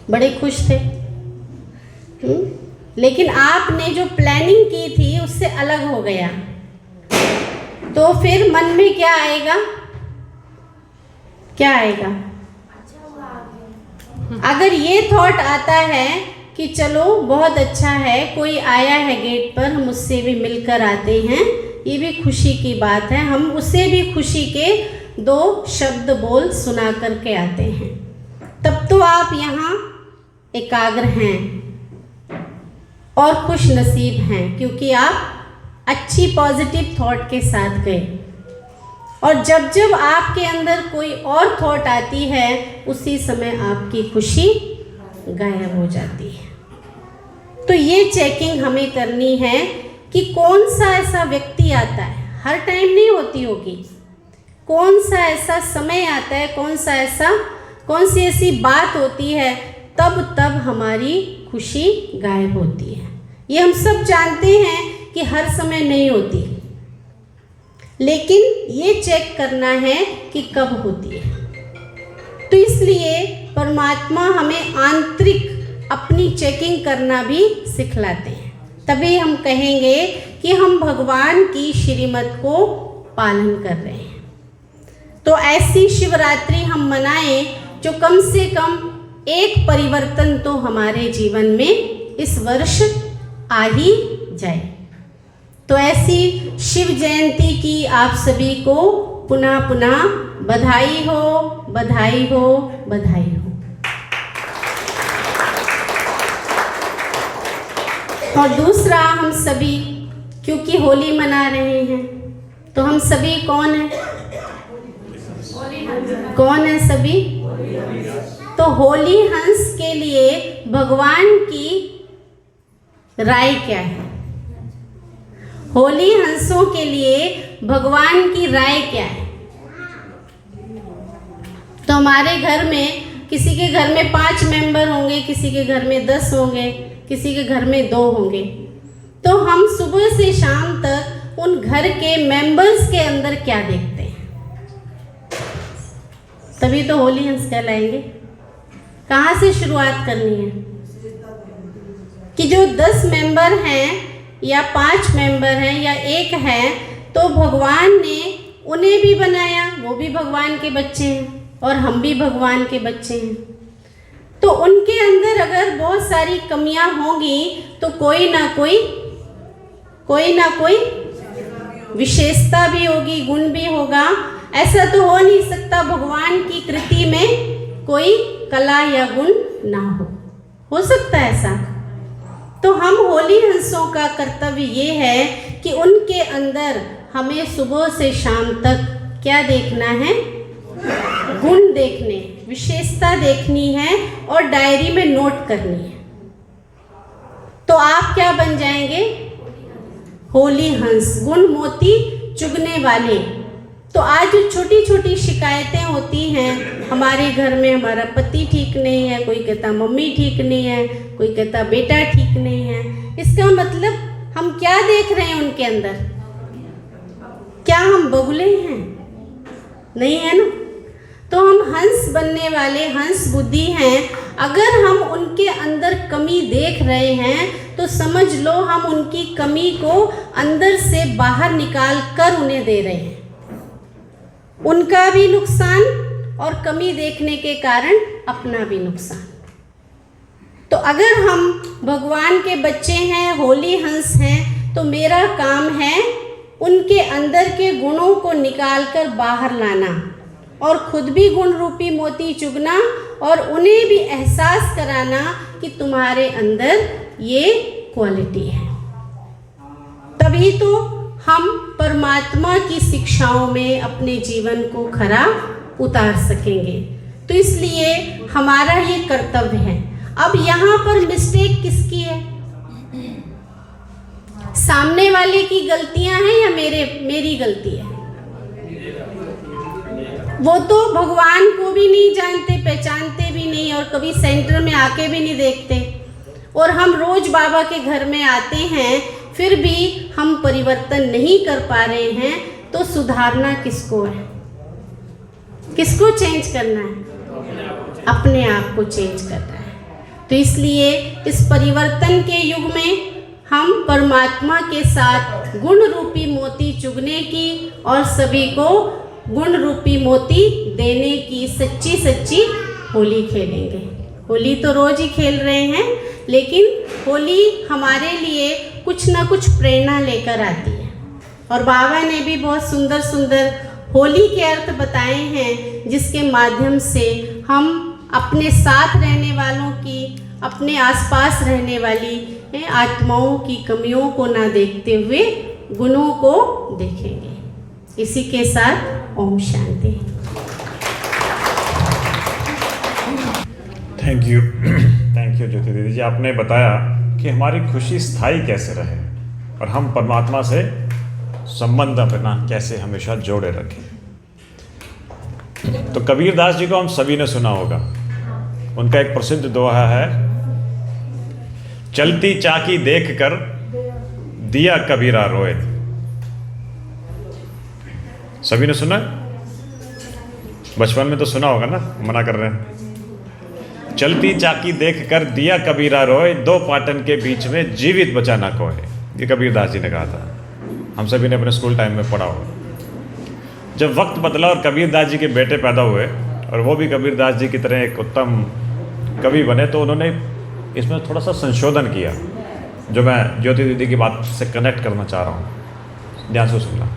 बड़े खुश थे। लेकिन आपने जो प्लानिंग की थी उससे अलग हो गया, तो फिर मन में क्या आएगा? क्या आएगा? अगर ये थॉट आता है कि चलो बहुत अच्छा है, कोई आया है गेट पर, हम उससे भी मिलकर आते हैं, ये भी खुशी की बात है, हम उसे भी खुशी के 2 शब्द बोल सुना करके आते हैं, तब तो आप यहाँ एकाग्र हैं और खुश नसीब हैं, क्योंकि आप अच्छी पॉजिटिव थॉट के साथ गए। और जब जब आपके अंदर कोई और थॉट आती है, उसी समय आपकी खुशी गायब हो जाती है। तो ये चेकिंग हमें करनी है कि कौन सा ऐसा व्यक्ति आता है, हर टाइम नहीं होती होगी, कौन सा ऐसा समय आता है, कौन सी ऐसी बात होती है, तब हमारी खुशी गायब होती है। ये हम सब जानते हैं कि हर समय नहीं होती, लेकिन ये चेक करना है कि कब होती है। तो इसलिए परमात्मा हमें आंतरिक अपनी चेकिंग करना भी सिखलाते हैं, तभी हम कहेंगे कि हम भगवान की श्रीमत को पालन कर रहे हैं। तो ऐसी शिवरात्रि हम मनाएं जो कम से कम एक परिवर्तन तो हमारे जीवन में इस वर्ष आ ही जाए। तो ऐसी शिव जयंती की आप सभी को पुनः पुनः बधाई हो, बधाई हो, बधाई हो। और दूसरा, हम सभी क्योंकि होली मना रहे हैं, तो हम सभी कौन हैं? कौन है सभी? तो होली हंस के लिए भगवान की राय क्या है? होली हंसों के लिए भगवान की राय क्या है? तो हमारे घर में, किसी के घर में 5 मेंबर होंगे, किसी के घर में 10 होंगे, किसी के घर में 2 होंगे। तो हम सुबह से शाम तक उन घर के मेंबर्स के अंदर क्या देखते हैं? तभी तो होली हंस कहलाएंगे। कहाँ से शुरुआत करनी है? कि जो 10 मेंबर हैं या 5 मेंबर हैं या 1 है, तो भगवान ने उन्हें भी बनाया, वो भी भगवान के बच्चे हैं और हम भी भगवान के बच्चे हैं। तो उनके अंदर अगर बहुत सारी कमियां होंगी तो कोई ना कोई विशेषता भी होगी, गुण भी होगा। ऐसा तो हो नहीं सकता भगवान की कृति में कोई कला या गुण ना हो सकता है ऐसा? तो हम होली हंसों का कर्तव्य ये है कि उनके अंदर हमें सुबह से शाम तक क्या देखना है? गुण देखने, विशेषता देखनी है और डायरी में नोट करनी है। तो आप क्या बन जाएंगे? होली हंस, गुण मोती चुगने वाले। तो आज जो छोटी छोटी शिकायतें होती हैं हमारे घर में, हमारा पति ठीक नहीं है, कोई कहता मम्मी ठीक नहीं है, कोई कहता बेटा ठीक नहीं है, इसका मतलब हम क्या देख रहे हैं उनके अंदर? क्या हम बगुले हैं? नहीं है ना। तो हम हंस बनने वाले, हंस बुद्धि हैं। अगर हम उनके अंदर कमी देख रहे हैं तो समझ लो हम उनकी कमी को अंदर से बाहर निकाल कर उन्हें दे रहे हैं। उनका भी नुकसान और कमी देखने के कारण अपना भी नुकसान। तो अगर हम भगवान के बच्चे हैं, होली हंस हैं, तो मेरा काम है उनके अंदर के गुणों को निकालकर बाहर लाना और खुद भी गुण रूपी मोती चुगना और उन्हें भी एहसास कराना कि तुम्हारे अंदर ये क्वालिटी है। तभी तो हम परमात्मा की शिक्षाओं में अपने जीवन को खरा उतार सकेंगे। तो इसलिए हमारा ये कर्तव्य है। अब यहाँ पर मिस्टेक किसकी है? सामने वाले की गलतियां हैं या मेरी गलती है? वो तो भगवान को भी नहीं जानते, पहचानते भी नहीं और कभी सेंटर में आके भी नहीं देखते। और हम रोज बाबा के घर में आते हैं, फिर भी हम परिवर्तन नहीं कर पा रहे हैं। तो सुधारना किसको है? किसको चेंज करना है? अपने आप को चेंज करना है। तो इसलिए इस परिवर्तन के युग में हम परमात्मा के साथ गुण रूपी मोती चुगने की और सभी को गुण रूपी मोती देने की सच्ची सच्ची होली खेलेंगे। होली तो रोज ही खेल रहे हैं, लेकिन होली हमारे लिए कुछ ना कुछ प्रेरणा लेकर आती है। और बाबा ने भी बहुत सुंदर सुंदर होली के अर्थ बताए हैं, जिसके माध्यम से हम अपने साथ रहने वालों की, अपने आसपास रहने वाली आत्माओं की कमियों को ना देखते हुए गुणों को देखेंगे। इसी के साथ ओम शांति। थैंक यू ज्योति दीदी जी। आपने बताया कि हमारी खुशी स्थायी कैसे रहे और हम परमात्मा से संबंध अपना कैसे हमेशा जोड़े रखें। तो कबीरदास जी को हम सभी ने सुना होगा। उनका एक प्रसिद्ध दोहा है, चलती चाकी देख कर दिया कबीरा रोए। सभी ने सुना? बचपन में तो सुना होगा ना, मना कर रहे हैं। चलती चाकी देख कर दिया कबीरा रोए, दो पाटन के बीच में जीवित बचा ना कोई। ये कबीरदास जी ने कहा था, हम सभी ने अपने स्कूल टाइम में पढ़ा होगा। जब वक्त बदला और कबीरदास जी के बेटे पैदा हुए और वो भी कबीरदास जी की तरह एक उत्तम कवि बने, तो उन्होंने इसमें थोड़ा सा संशोधन किया, जो मैं ज्योति दीदी की बात से कनेक्ट करना चाह रहा हूँ। ध्यान से सुनना।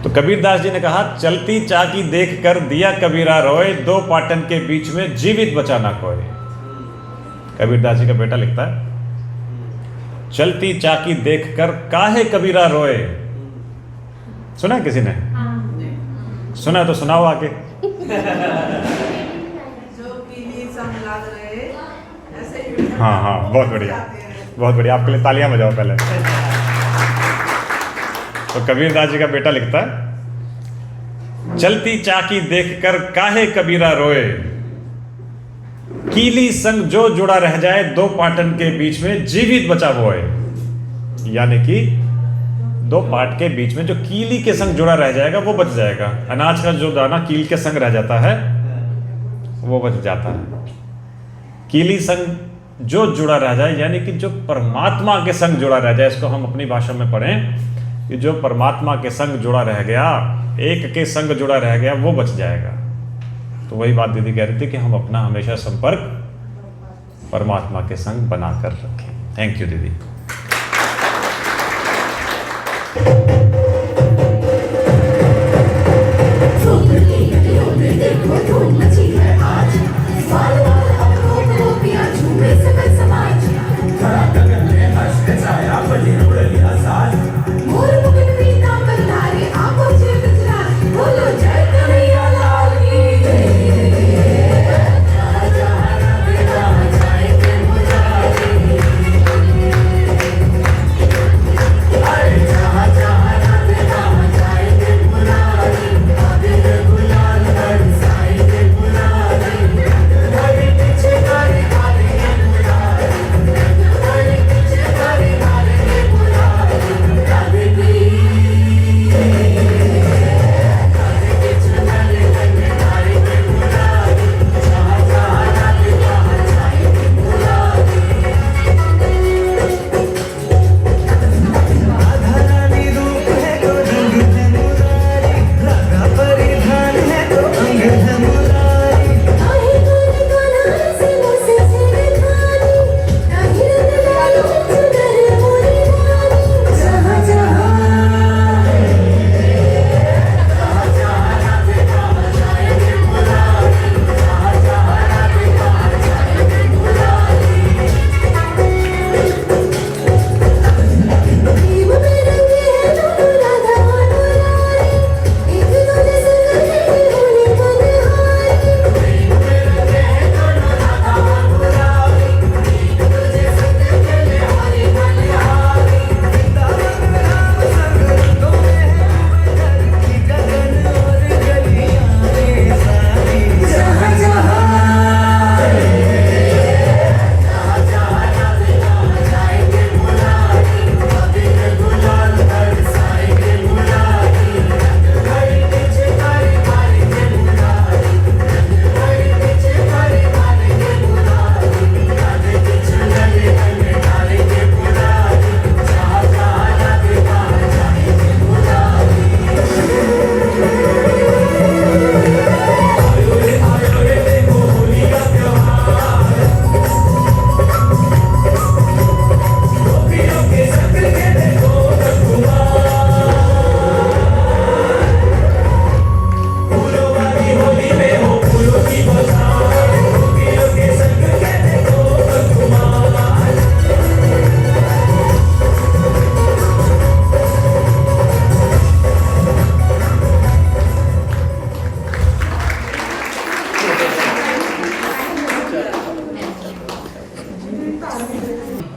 तो कबीरदास जी ने कहा, चलती चाकी देख कर दिया कबीरा रोए, दो पाटन के बीच में जीवित बचा ना कोई। कबीरदास जी का बेटा लिखता है, चलती चाकी देख कर काहे कबीरा रोए। सुना है किसी ने? सुना है तो सुनाओ आके। हाँ, बहुत बढ़िया, बहुत बढ़िया। आपके लिए तालियां बजाओ पहले। तो कबीरदास जी का बेटा लिखता है, चलती चाकी देखकर काहे कबीरा रोए, कीली संग जो जुड़ा रह जाए, दो पाटन के बीच में जीवित बचा बोए। यानी कि दो पाट के बीच में जो कीली के संग जुड़ा रह जाएगा वो बच जाएगा। अनाज का जो दाना कील के संग रह जाता है वो बच जाता है। कीली संग जो जुड़ा रह जाए, यानी कि जो परमात्मा के संग जुड़ा रह जाए, इसको हम अपनी भाषा में पढ़ें कि जो परमात्मा के संग जुड़ा रह गया, एक के संग जुड़ा रह गया, वो बच जाएगा। तो वही बात दीदी कह रही थी कि हम अपना हमेशा संपर्क परमात्मा के संग बनाकर रखें। थैंक यू दीदी। जहाँ जहाँ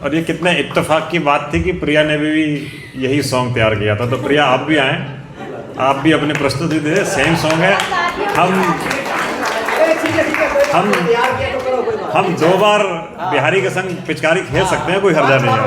और ये कितने इत्तेफाक की बात थी कि प्रिया ने भी यही सॉन्ग तैयार किया था। तो प्रिया आप भी आएँ, आप भी अपनी प्रस्तुति दे। सेम सॉन्ग है। हम 2 बार बिहारी के संग पिचकारी खेल सकते हैं, कोई हर्जा नहीं है।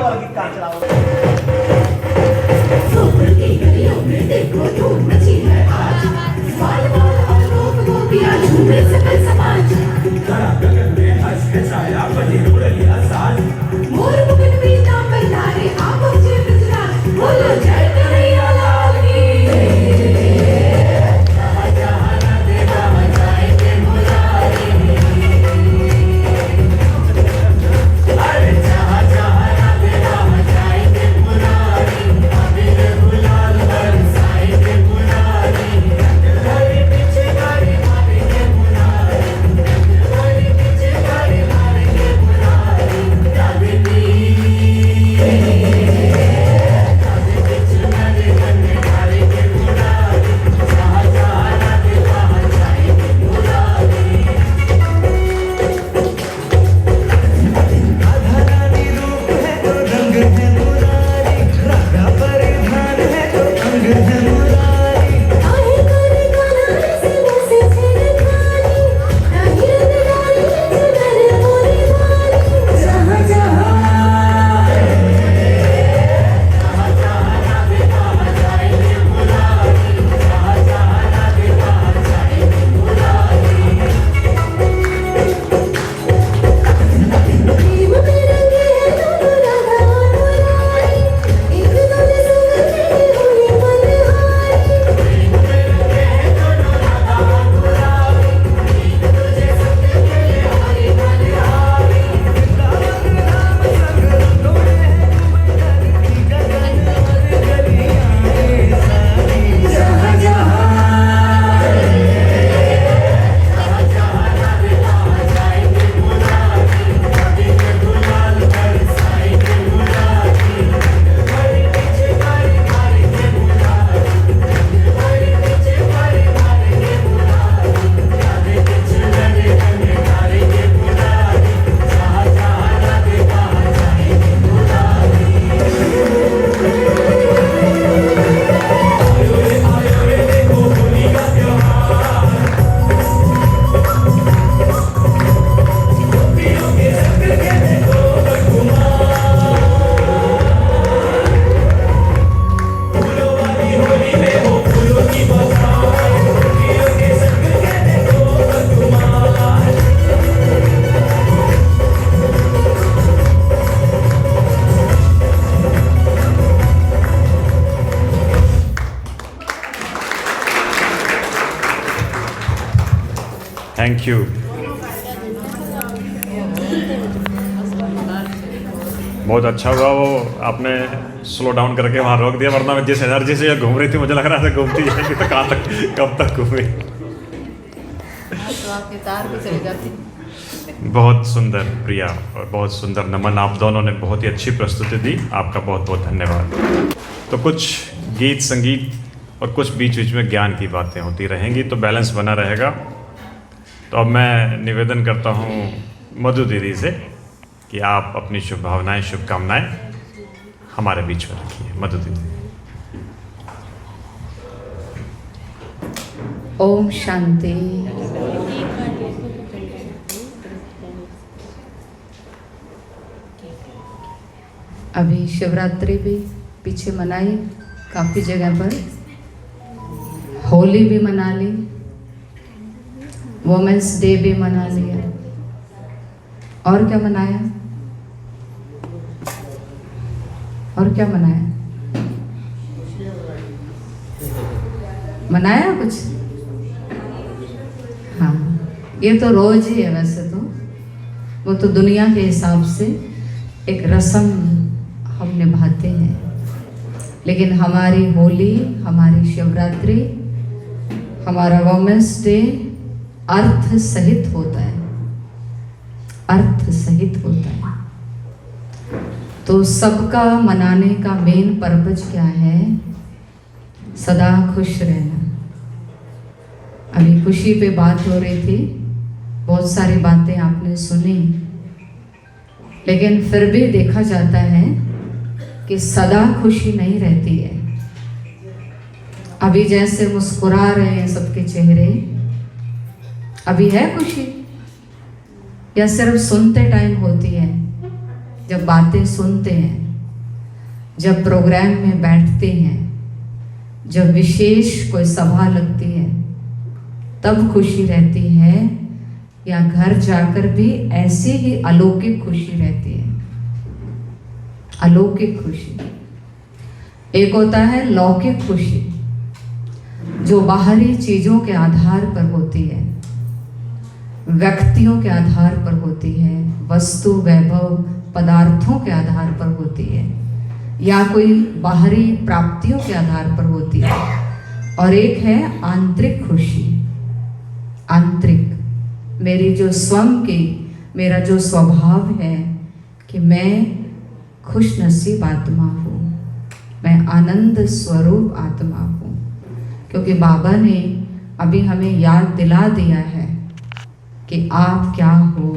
Thank you. बहुत अच्छा हुआ वो आपने स्लो डाउन करके वहाँ रोक दिया, वरना मैं जिस एनर्जी से ये घूम रही थी मुझे लग रहा था घूमती जाएगी तो कहाँ तक, कब तक घूमे। तो आपके तार भी चले जाते। बहुत सुंदर प्रिया और बहुत सुंदर नमन, आप दोनों ने बहुत ही अच्छी प्रस्तुति दी, आपका बहुत बहुत धन्यवाद। तो कुछ गीत संगीत और कुछ बीच बीच में ज्ञान की बातें होती रहेंगी तो बैलेंस बना रहेगा। तो अब मैं निवेदन करता हूँ मधु दीदी से कि आप अपनी शुभ भावनाएं शुभकामनाएं हमारे बीच में रखिए। मधु दीदी। ओम शांति। अभी शिवरात्रि भी पीछे मनाई काफ़ी जगह पर, होली भी मना ली, वुमेन्स डे भी मना लिया, और क्या मनाया, और क्या मनाया, मनाया कुछ? हाँ, ये तो रोज ही है वैसे तो, वो तो दुनिया के हिसाब से एक रस्म हम निभाते हैं, लेकिन हमारी होली, हमारी शिवरात्रि, हमारा वुमेन्स डे अर्थ सहित होता है, अर्थ सहित होता है। तो सबका मनाने का मेन पर्पज क्या है? सदा खुश रहना। अभी खुशी पे बात हो रही थी, बहुत सारी बातें आपने सुनी। लेकिन फिर भी देखा जाता है कि सदा खुशी नहीं रहती है। अभी जैसे मुस्कुरा रहे हैं सबके चेहरे, अभी है खुशी या सिर्फ सुनते टाइम होती है? जब बातें सुनते हैं, जब प्रोग्राम में बैठते हैं, जब विशेष कोई सभा लगती है, तब खुशी रहती है, या घर जाकर भी ऐसी ही अलौकिक खुशी रहती है? अलौकिक खुशी। एक होता है लौकिक खुशी, जो बाहरी चीजों के आधार पर होती है, व्यक्तियों के आधार पर होती है, वस्तु वैभव पदार्थों के आधार पर होती है, या कोई बाहरी प्राप्तियों के आधार पर होती है। और एक है आंतरिक खुशी। आंतरिक, मेरी जो स्वयं की, मेरा जो स्वभाव है कि मैं खुश नसीब आत्मा हूँ, मैं आनंद स्वरूप आत्मा हूँ, क्योंकि बाबा ने अभी हमें याद दिला दिया है कि आप क्या हो।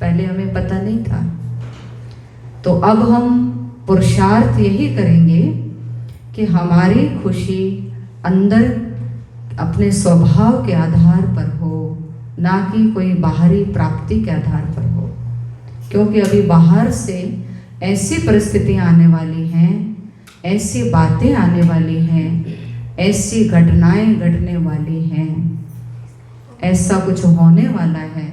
पहले हमें पता नहीं था, तो अब हम पुरुषार्थ यही करेंगे कि हमारी खुशी अंदर अपने स्वभाव के आधार पर हो, ना कि कोई बाहरी प्राप्ति के आधार पर हो। क्योंकि अभी बाहर से ऐसी परिस्थितियां आने वाली हैं, ऐसी बातें आने वाली हैं, ऐसी घटनाएं घटने वाली हैं, ऐसा कुछ होने वाला है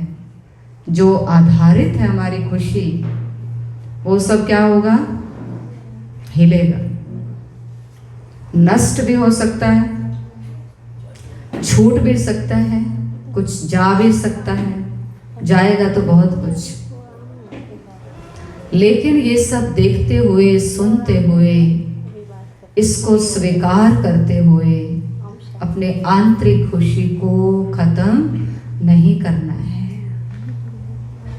जो आधारित है हमारी खुशी, वो सब क्या होगा? हिलेगा, नष्ट भी हो सकता है, छूट भी सकता है, कुछ जा भी सकता है, जाएगा तो बहुत कुछ। लेकिन ये सब देखते हुए, सुनते हुए, इसको स्वीकार करते हुए अपने आंतरिक खुशी को खत्म नहीं करना है।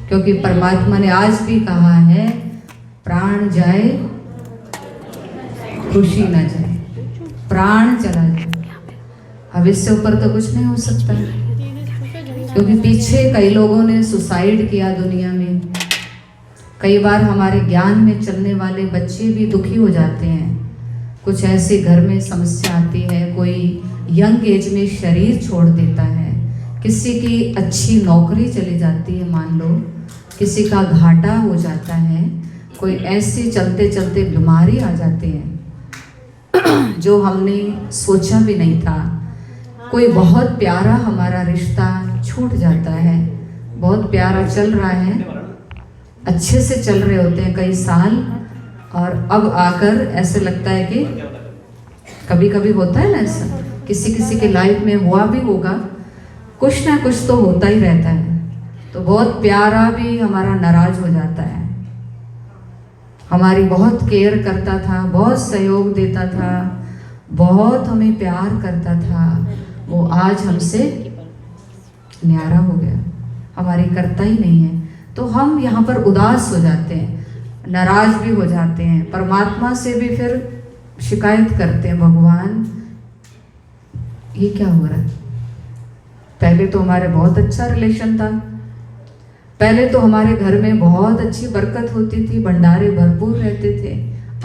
क्योंकि परमात्मा ने आज भी कहा है, प्राण जाए खुशी न जाए, प्राण चला जाए। अब इससे ऊपर तो कुछ नहीं हो सकता, क्योंकि पीछे कई लोगों ने सुसाइड किया दुनिया में। कई बार हमारे ज्ञान में चलने वाले बच्चे भी दुखी हो जाते हैं। कुछ ऐसे घर में समस्या आती है, कोई यंग एज में शरीर छोड़ देता है, किसी की अच्छी नौकरी चली जाती है, मान लो किसी का घाटा हो जाता है, कोई ऐसी चलते चलते बीमारी आ जाती है जो हमने सोचा भी नहीं था। कोई बहुत प्यारा हमारा रिश्ता छूट जाता है, बहुत प्यारा चल रहा है, अच्छे से चल रहे होते हैं कई साल, और अब आकर ऐसे लगता है कि कभी कभी होता है ना ऐसा, किसी किसी के लाइफ में हुआ भी होगा, कुछ ना कुछ तो होता ही रहता है। तो बहुत प्यारा भी हमारा नाराज हो जाता है। हमारी बहुत केयर करता था, बहुत सहयोग देता था, बहुत हमें प्यार करता था, वो आज हमसे न्यारा हो गया, हमारी करता ही नहीं है। तो हम यहाँ पर उदास हो जाते हैं, नाराज भी हो जाते हैं, परमात्मा से भी फिर शिकायत करते हैं, भगवान ये क्या हो रहा है? पहले तो हमारे बहुत अच्छा रिलेशन था, पहले तो हमारे घर में बहुत अच्छी बरकत होती थी, भंडारे भरपूर रहते थे,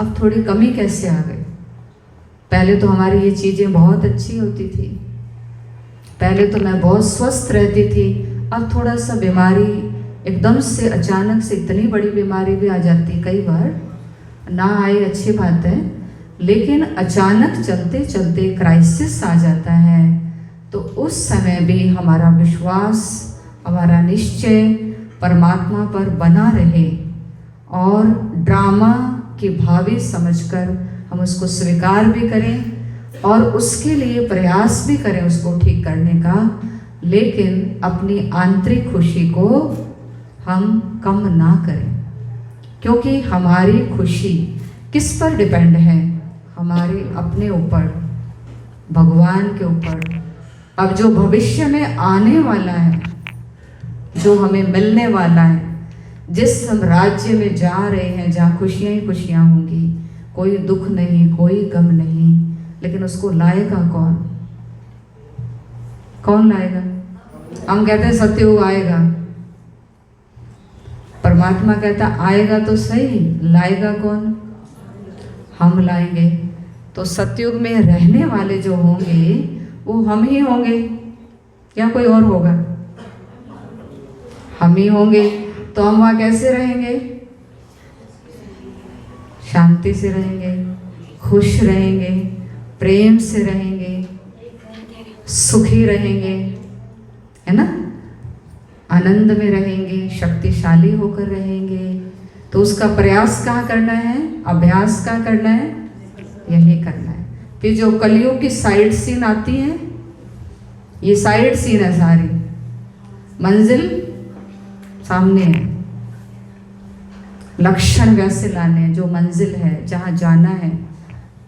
अब थोड़ी कमी कैसे आ गई? पहले तो हमारी ये चीज़ें बहुत अच्छी होती थी, पहले तो मैं बहुत स्वस्थ रहती थी, अब थोड़ा सा बीमारी एकदम से अचानक से इतनी बड़ी बीमारी भी आ जाती, कई बार ना आए अच्छी बात है, लेकिन अचानक चलते चलते क्राइसिस आ जाता है, तो उस समय भी हमारा विश्वास, हमारा निश्चय परमात्मा पर बना रहे और ड्रामा की भावी समझकर हम उसको स्वीकार भी करें और उसके लिए प्रयास भी करें उसको ठीक करने का, लेकिन अपनी आंतरिक खुशी को हम कम ना करें। क्योंकि हमारी खुशी किस पर डिपेंड है? हमारे अपने ऊपर, भगवान के ऊपर। अब जो भविष्य में आने वाला है, जो हमें मिलने वाला है, जिस हम राज्य में जा रहे हैं जहाँ खुशियाँ ही खुशियाँ होंगी, कोई दुख नहीं, कोई गम नहीं, लेकिन उसको लाएगा कौन? कौन लाएगा? हम कहते हैं सत्ययुग आएगा, परमात्मा कहता आएगा तो सही, लाएगा कौन? हम लाएंगे। तो सतयुग में रहने वाले जो होंगे वो हम ही होंगे या कोई और होगा? हम ही होंगे। तो हम वहाँ कैसे रहेंगे? शांति से रहेंगे, खुश रहेंगे, प्रेम से रहेंगे, सुखी रहेंगे, है ना, आनंद में रहेंगे, शक्तिशाली होकर रहेंगे। तो उसका प्रयास कहाँ करना है? अभ्यास कहाँ करना है? यही करना है। फिर जो कलियुग की साइड सीन आती है, ये साइड सीन है सारी, मंजिल सामने है, लक्षण वैसे लाने हैं, जो मंजिल है जहाँ जाना है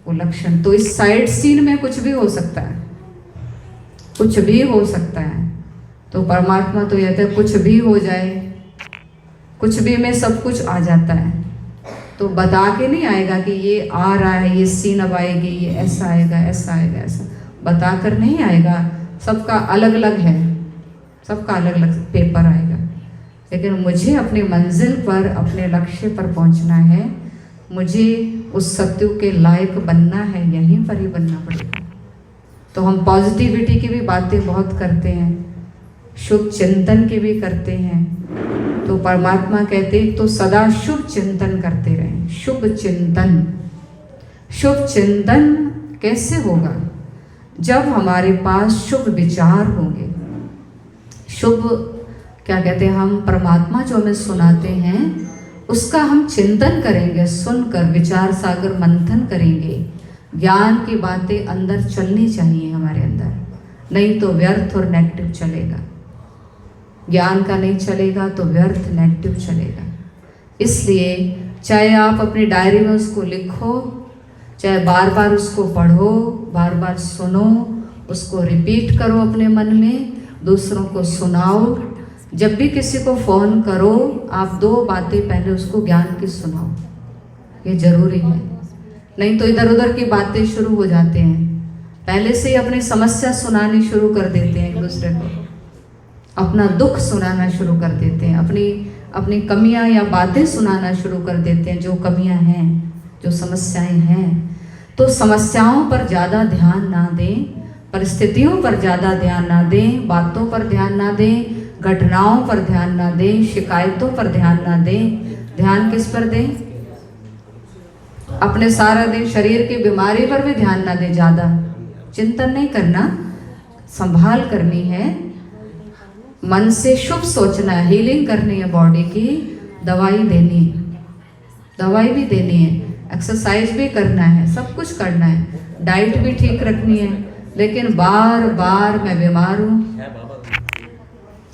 वो लक्षण। तो इस साइड सीन में कुछ भी हो सकता है, कुछ भी हो सकता है। तो परमात्मा तो कहते हैं कुछ भी हो जाए, कुछ भी में सब कुछ आ जाता है। तो बता के नहीं आएगा कि ये आ रहा है, ये सीन अब आएगी, ये ऐसा आएगा, ऐसा आएगा, ऐसा बता कर नहीं आएगा। सबका अलग अलग है, सबका अलग अलग पेपर आएगा। लेकिन मुझे अपनी मंजिल पर, अपने लक्ष्य पर पहुंचना है, मुझे उस सत्य के लायक बनना है, यहीं पर ही बनना पड़ेगा। तो हम पॉजिटिविटी की भी बातें बहुत करते हैं, शुभ चिंतन की भी करते हैं। तो परमात्मा कहते हैं तो सदा शुभ चिंतन करते रहें। शुभ चिंतन, शुभ चिंतन कैसे होगा? जब हमारे पास शुभ विचार होंगे। शुभ क्या कहते हैं, हम परमात्मा जो हमें सुनाते हैं उसका हम चिंतन करेंगे, सुनकर विचार सागर मंथन करेंगे। ज्ञान की बातें अंदर चलनी चाहिए हमारे अंदर, नहीं तो व्यर्थ और नेगेटिव चलेगा। ज्ञान का नहीं चलेगा तो व्यर्थ नेगेटिव चलेगा। इसलिए चाहे आप अपनी डायरी में उसको लिखो, चाहे बार बार उसको पढ़ो, बार बार सुनो, उसको रिपीट करो अपने मन में, दूसरों को सुनाओ। जब भी किसी को फ़ोन करो, आप 2 बातें पहले उसको ज्ञान की सुनाओ, ये ज़रूरी है। नहीं तो इधर उधर की बातें शुरू हो जाते हैं, पहले से ही अपनी समस्या सुनानी शुरू कर देते हैं, एक दूसरे को अपना दुख सुनाना शुरू कर देते हैं, अपनी कमियां या बातें सुनाना शुरू कर देते हैं, जो कमियां हैं, जो समस्याएं हैं। तो समस्याओं पर ज़्यादा ध्यान ना दें, परिस्थितियों पर ज़्यादा ध्यान ना दें, बातों पर ध्यान ना दें, घटनाओं पर ध्यान ना दें, शिकायतों पर ध्यान ना दें। ध्यान किस पर दें? अपने सारा दिन शरीर की बीमारी पर भी ध्यान ना दें, ज़्यादा चिंतन नहीं करना, संभाल करनी है, मन से शुभ सोचना है, हीलिंग करनी है बॉडी की, दवाई देनी है, दवाई भी देनी है, एक्सरसाइज भी करना है, सब कुछ करना है, डाइट भी ठीक रखनी है। लेकिन बार बार मैं बीमार हूँ,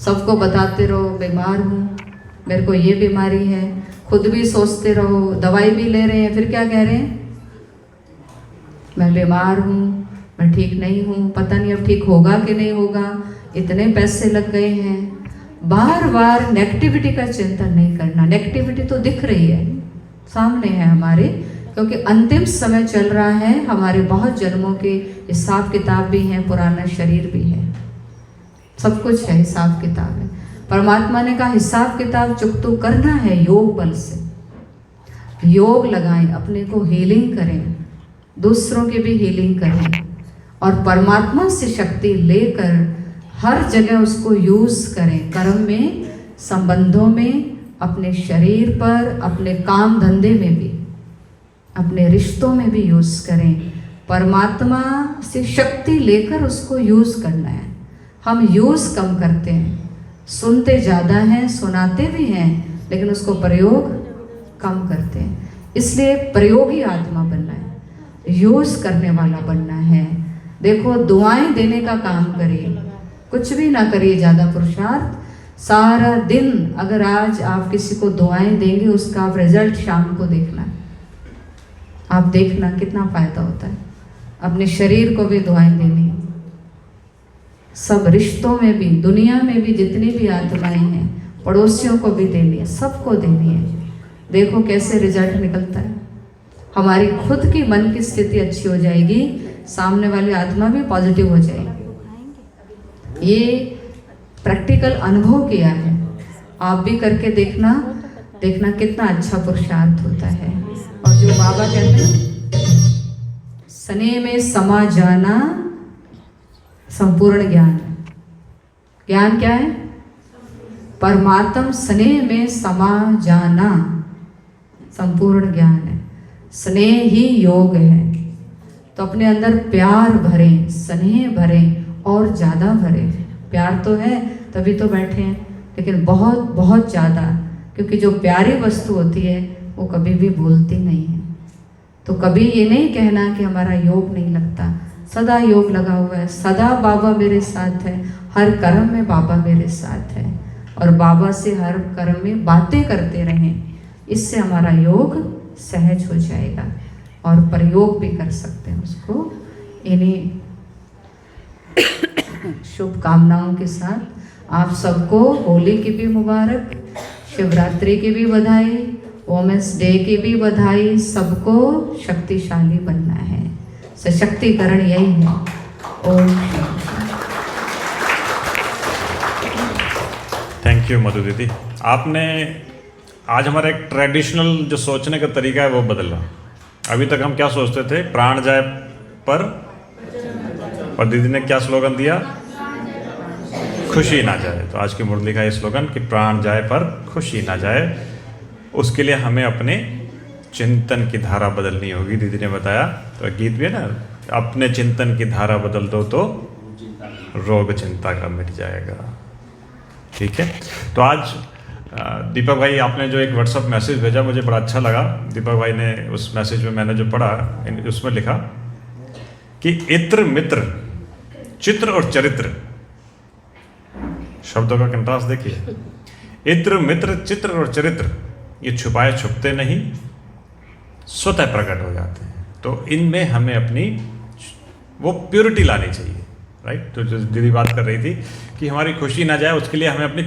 सबको बताते रहो बीमार हूँ, मेरे को ये बीमारी है, खुद भी सोचते रहो, दवाई भी ले रहे हैं, फिर क्या कह रहे हैं? मैं बीमार हूँ, मैं ठीक नहीं हूँ, पता नहीं अब ठीक होगा कि नहीं होगा, इतने पैसे लग गए हैं। बार बार नेगेटिविटी का चिंतन नहीं करना। नेगेटिविटी तो दिख रही है, सामने है हमारे, क्योंकि अंतिम समय चल रहा है, हमारे बहुत जन्मों के हिसाब किताब भी हैं, पुराना शरीर भी है, सब कुछ है, हिसाब किताब है। परमात्मा ने कहा हिसाब किताब चुकतो करना है योग बल से। योग लगाएं, अपने को हीलिंग करें, दूसरों की भी हीलिंग करें, और परमात्मा से शक्ति लेकर हर जगह उसको यूज़ करें, कर्म में, संबंधों में, अपने शरीर पर, अपने काम धंधे में भी, अपने रिश्तों में भी यूज़ करें। परमात्मा से शक्ति लेकर उसको यूज़ करना है। हम यूज़ कम करते हैं, सुनते ज़्यादा हैं, सुनाते भी हैं, लेकिन उसको प्रयोग कम करते हैं। इसलिए प्रयोगी आत्मा बनना है, यूज़ करने वाला बनना है। देखो, दुआएं देने का काम करिए, कुछ भी ना करिए ज़्यादा पुरुषार्थ। सारा दिन अगर आज आप किसी को दुआएं देंगे, उसका आप रिजल्ट शाम को देखना, आप देखना कितना फ़ायदा होता है। अपने शरीर को भी दुआएं देनी है, सब रिश्तों में भी, दुनिया में भी जितनी भी आत्माएं हैं, पड़ोसियों को भी देनी है, सबको देनी है। देखो कैसे रिजल्ट निकलता है। हमारी खुद की मन की स्थिति अच्छी हो जाएगी, सामने वाली आत्मा भी पॉजिटिव हो जाएगी। ये प्रैक्टिकल अनुभव किया है, आप भी करके देखना। देखना कितना अच्छा पुरुषार्थ होता है। और जो बाबा कहते हैं स्नेह में समा जाना संपूर्ण ज्ञान। ज्ञान क्या है? परमात्म स्नेह में समा जाना संपूर्ण ज्ञान है। स्नेह ही योग है। तो अपने अंदर प्यार भरें, स्नेह भरें और ज़्यादा भरें। प्यार तो है तभी तो बैठे हैं, लेकिन बहुत बहुत ज़्यादा, क्योंकि जो प्यारी वस्तु होती है वो कभी भी भूलती नहीं है। तो कभी ये नहीं कहना कि हमारा योग नहीं लगता, सदा योग लगा हुआ है। सदा बाबा मेरे साथ है, हर कर्म में बाबा मेरे साथ है। और बाबा से हर कर्म में बातें करते रहें, इससे हमारा योग सहज हो जाएगा और प्रयोग भी कर सकते हैं उसको। इन्हीं शुभकामनाओं के साथ आप सबको होली की भी मुबारक, शिवरात्रि की भी बधाई, वोमेंस डे की भी बधाई। सबको शक्तिशाली बनना है, सशक्तिकरण यही है। ओम थैंक यू मधु दीदी। आपने आज हमारा एक ट्रेडिशनल जो सोचने का तरीका है वो बदला। अभी तक हम क्या सोचते थे, प्राण जाए पर दीदी ने क्या स्लोगन दिया, खुशी ना जाए। तो आज की मुरली का ये स्लोगन कि प्राण जाए पर खुशी ना जाए, उसके लिए हमें अपने चिंतन की धारा बदलनी होगी। दीदी ने बताया तो गीत भी है ना, अपने चिंतन की धारा बदल दो तो रोग चिंता का मिट जाएगा। ठीक है, तो आज दीपक भाई आपने जो एक व्हाट्सअप मैसेज भेजा मुझे बड़ा अच्छा लगा। दीपक भाई ने उस मैसेज में मैंने जो पढ़ा उसमें लिखा कि इत्र मित्र चित्र और चरित्र, शब्दों का कंट्रास्ट देखिए। इत्र मित्र चित्र और चरित्र ये छुपाए छुपते नहीं, स्वतः प्रकट हो जाते हैं। तो इनमें हमें अपनी वो प्योरिटी लानी चाहिए, राइट। तो जो दीदी बात कर रही थी कि हमारी खुशी ना जाए, उसके लिए हमें अपनी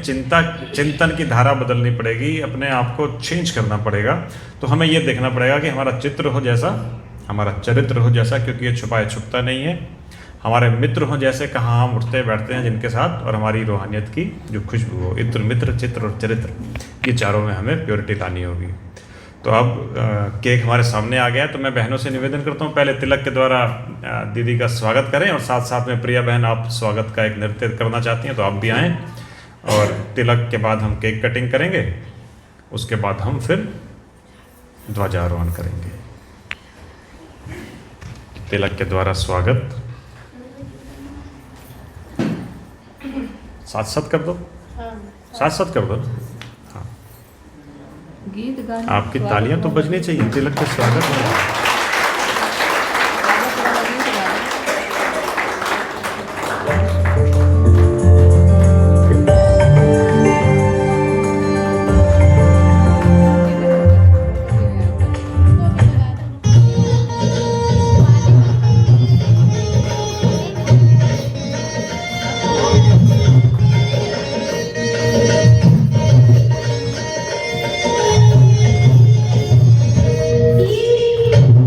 चिंतन की धारा बदलनी पड़ेगी, अपने आप को चेंज करना पड़ेगा। तो हमें ये देखना पड़ेगा कि हमारा चित्र हो जैसा, हमारा चरित्र हो जैसा, क्योंकि ये छुपाए छुपता नहीं है। हमारे मित्र हो जैसे, कहाँ हम उठते बैठते हैं जिनके साथ, और हमारी रूहानियत की जो खुशबू हो। इत्र मित्र चित्र और चरित्र, ये चारों में हमें प्योरिटी लानी होगी। तो अब केक हमारे सामने आ गया, तो मैं बहनों से निवेदन करता हूँ पहले तिलक के द्वारा दीदी का स्वागत करें, और साथ साथ में प्रिया बहन आप स्वागत का एक नृत्य करना चाहती हैं तो आप भी आएँ। और तिलक के बाद हम केक कटिंग करेंगे, उसके बाद हम फिर ध्वजारोहण करेंगे। तिलक के द्वारा स्वागत, साथ साथ कर दो, साथ साथ कर दो। हाँ, गीत गाना, आपकी तालियां तो बजनी चाहिए तिलक के स्वागत में। Thank you.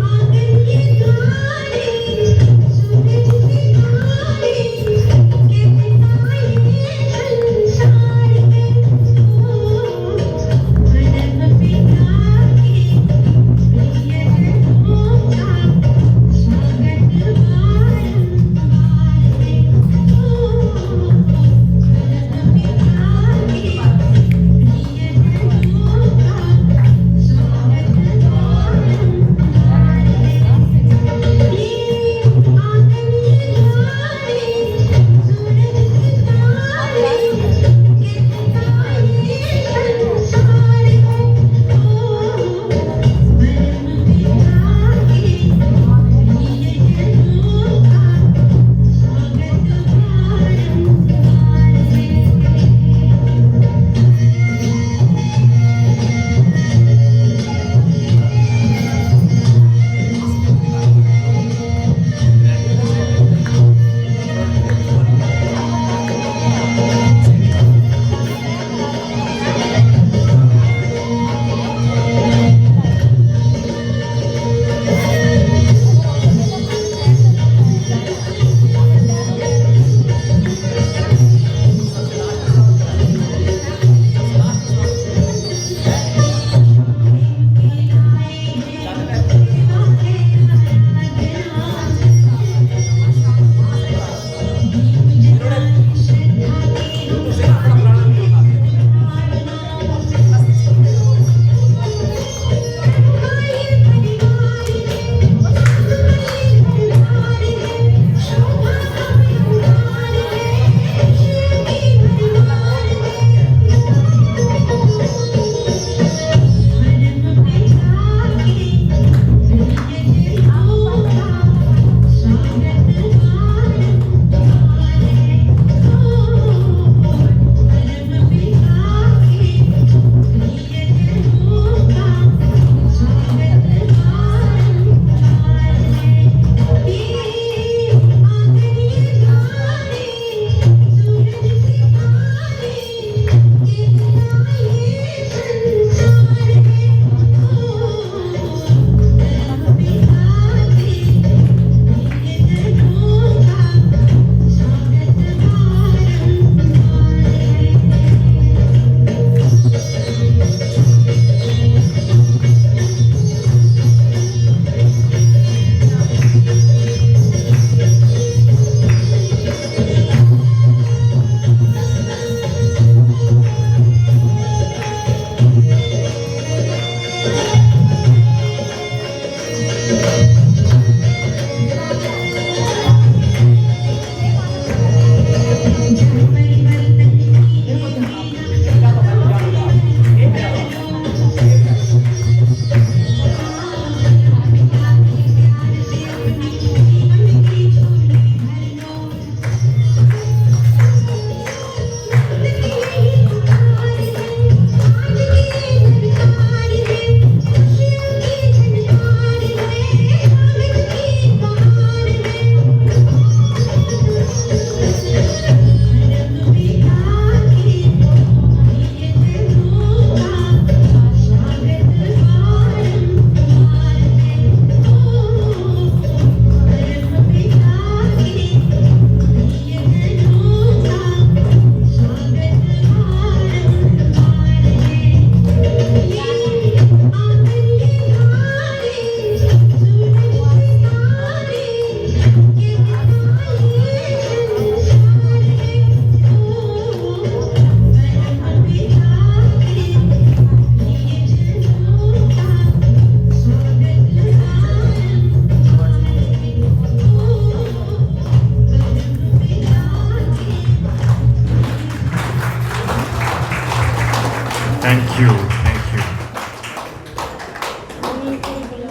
Thank you.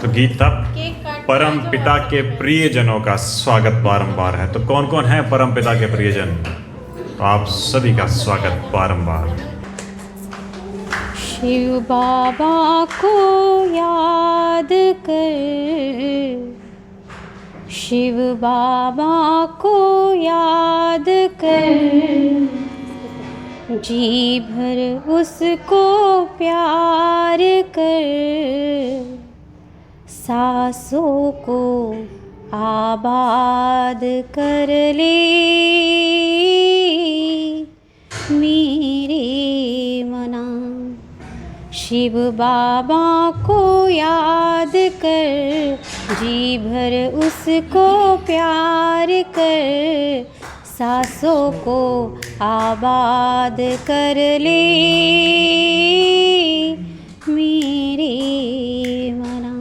तो गीत था परम पिता के प्रियजनों का स्वागत बारंबार है। तो कौन कौन है परम पिता के प्रियजन? तो आप सभी का स्वागत बारंबार। शिव बाबा को याद कर, शिव बाबा को याद कर, जी भर उसको प्यार कर, सांसों को आबाद कर ले मेरे मना। शिव बाबा को याद कर, जी भर उसको प्यार कर, सांसों को आबाद कर ले मेरे मना।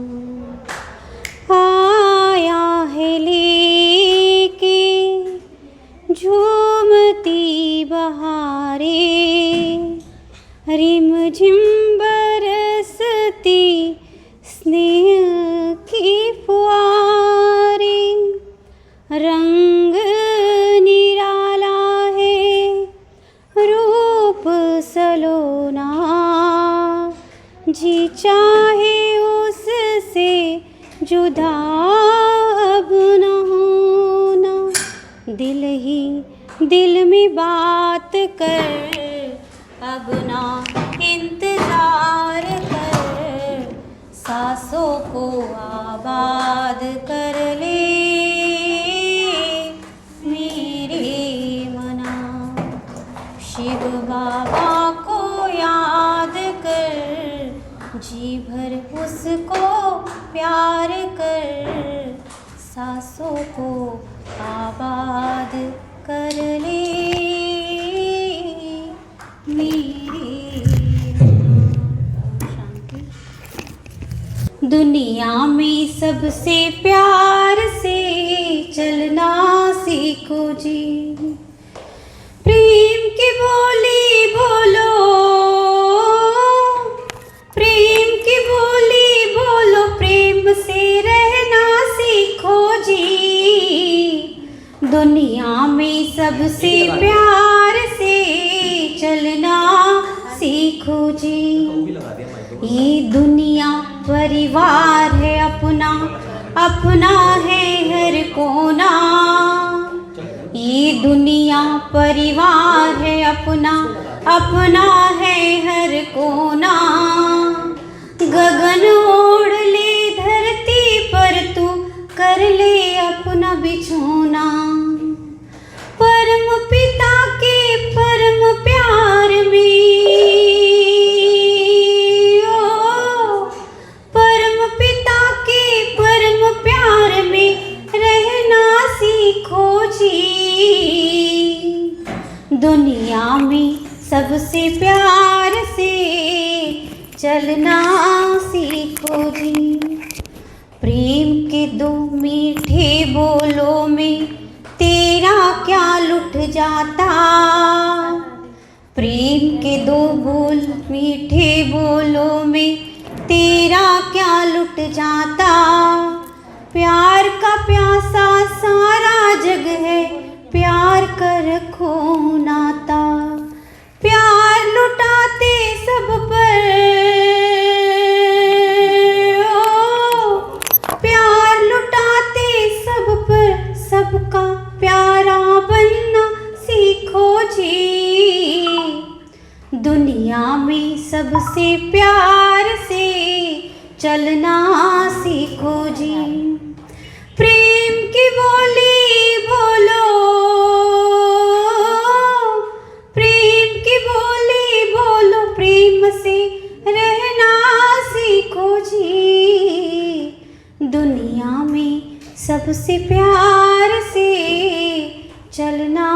आया है लेके झूमती बहारे, रिम झिम बरसती स्नेह की फुआरे, रंग निराला है रूप सलोना, जी चाहे उससे जुदा अब न होना। दिल ही दिल में बात कर, अब ना इंतजार कर, सांसों को आबाद कर ले मेरे मना। शिव बाबा को याद कर, जी भर उसको प्यार कर, सांसों को आबाद कर ले मेरे। दुनिया में सबसे प्यार से चलना सीखो जी, प्रेम की बोली बोलो, प्रेम की बोली बोलो, प्रेम से रहना सीखो जी। दुनिया में सबसे प्यार से चलना सीखो जी। ये दुनिया परिवार है अपना, अपना है हर कोना। ये दुनिया परिवार है अपना, अपना है हर कोना। गगन ओढ़ ले धरती पर तू कर ले अपना बिछोना। परम पिता के परम प्यार में, ओ परम पिता के परम प्यार में रहना सीखो जी। दुनिया में सबसे प्यार से चलना सीखो जी। प्रेम के दो मीठे बोलों में तेरा क्या लुट जाता। प्रेम के दो बोल मीठे बोलों में तेरा क्या लुट जाता। प्यार का प्यासा सारा जग है, प्यार कर रखो नाता। प्यार लुटाते सब पर, ओ प्यार लुटाते सब पर, सबका प्यारा बनना सीखो जी। दुनिया में सबसे प्यार से चलना सीखो जी। प्रेम की बोली बोलो, प्रेम की बोली बोलो, प्रेम से रहना सीखो जी। दुनिया में सबसे प्यार से चलना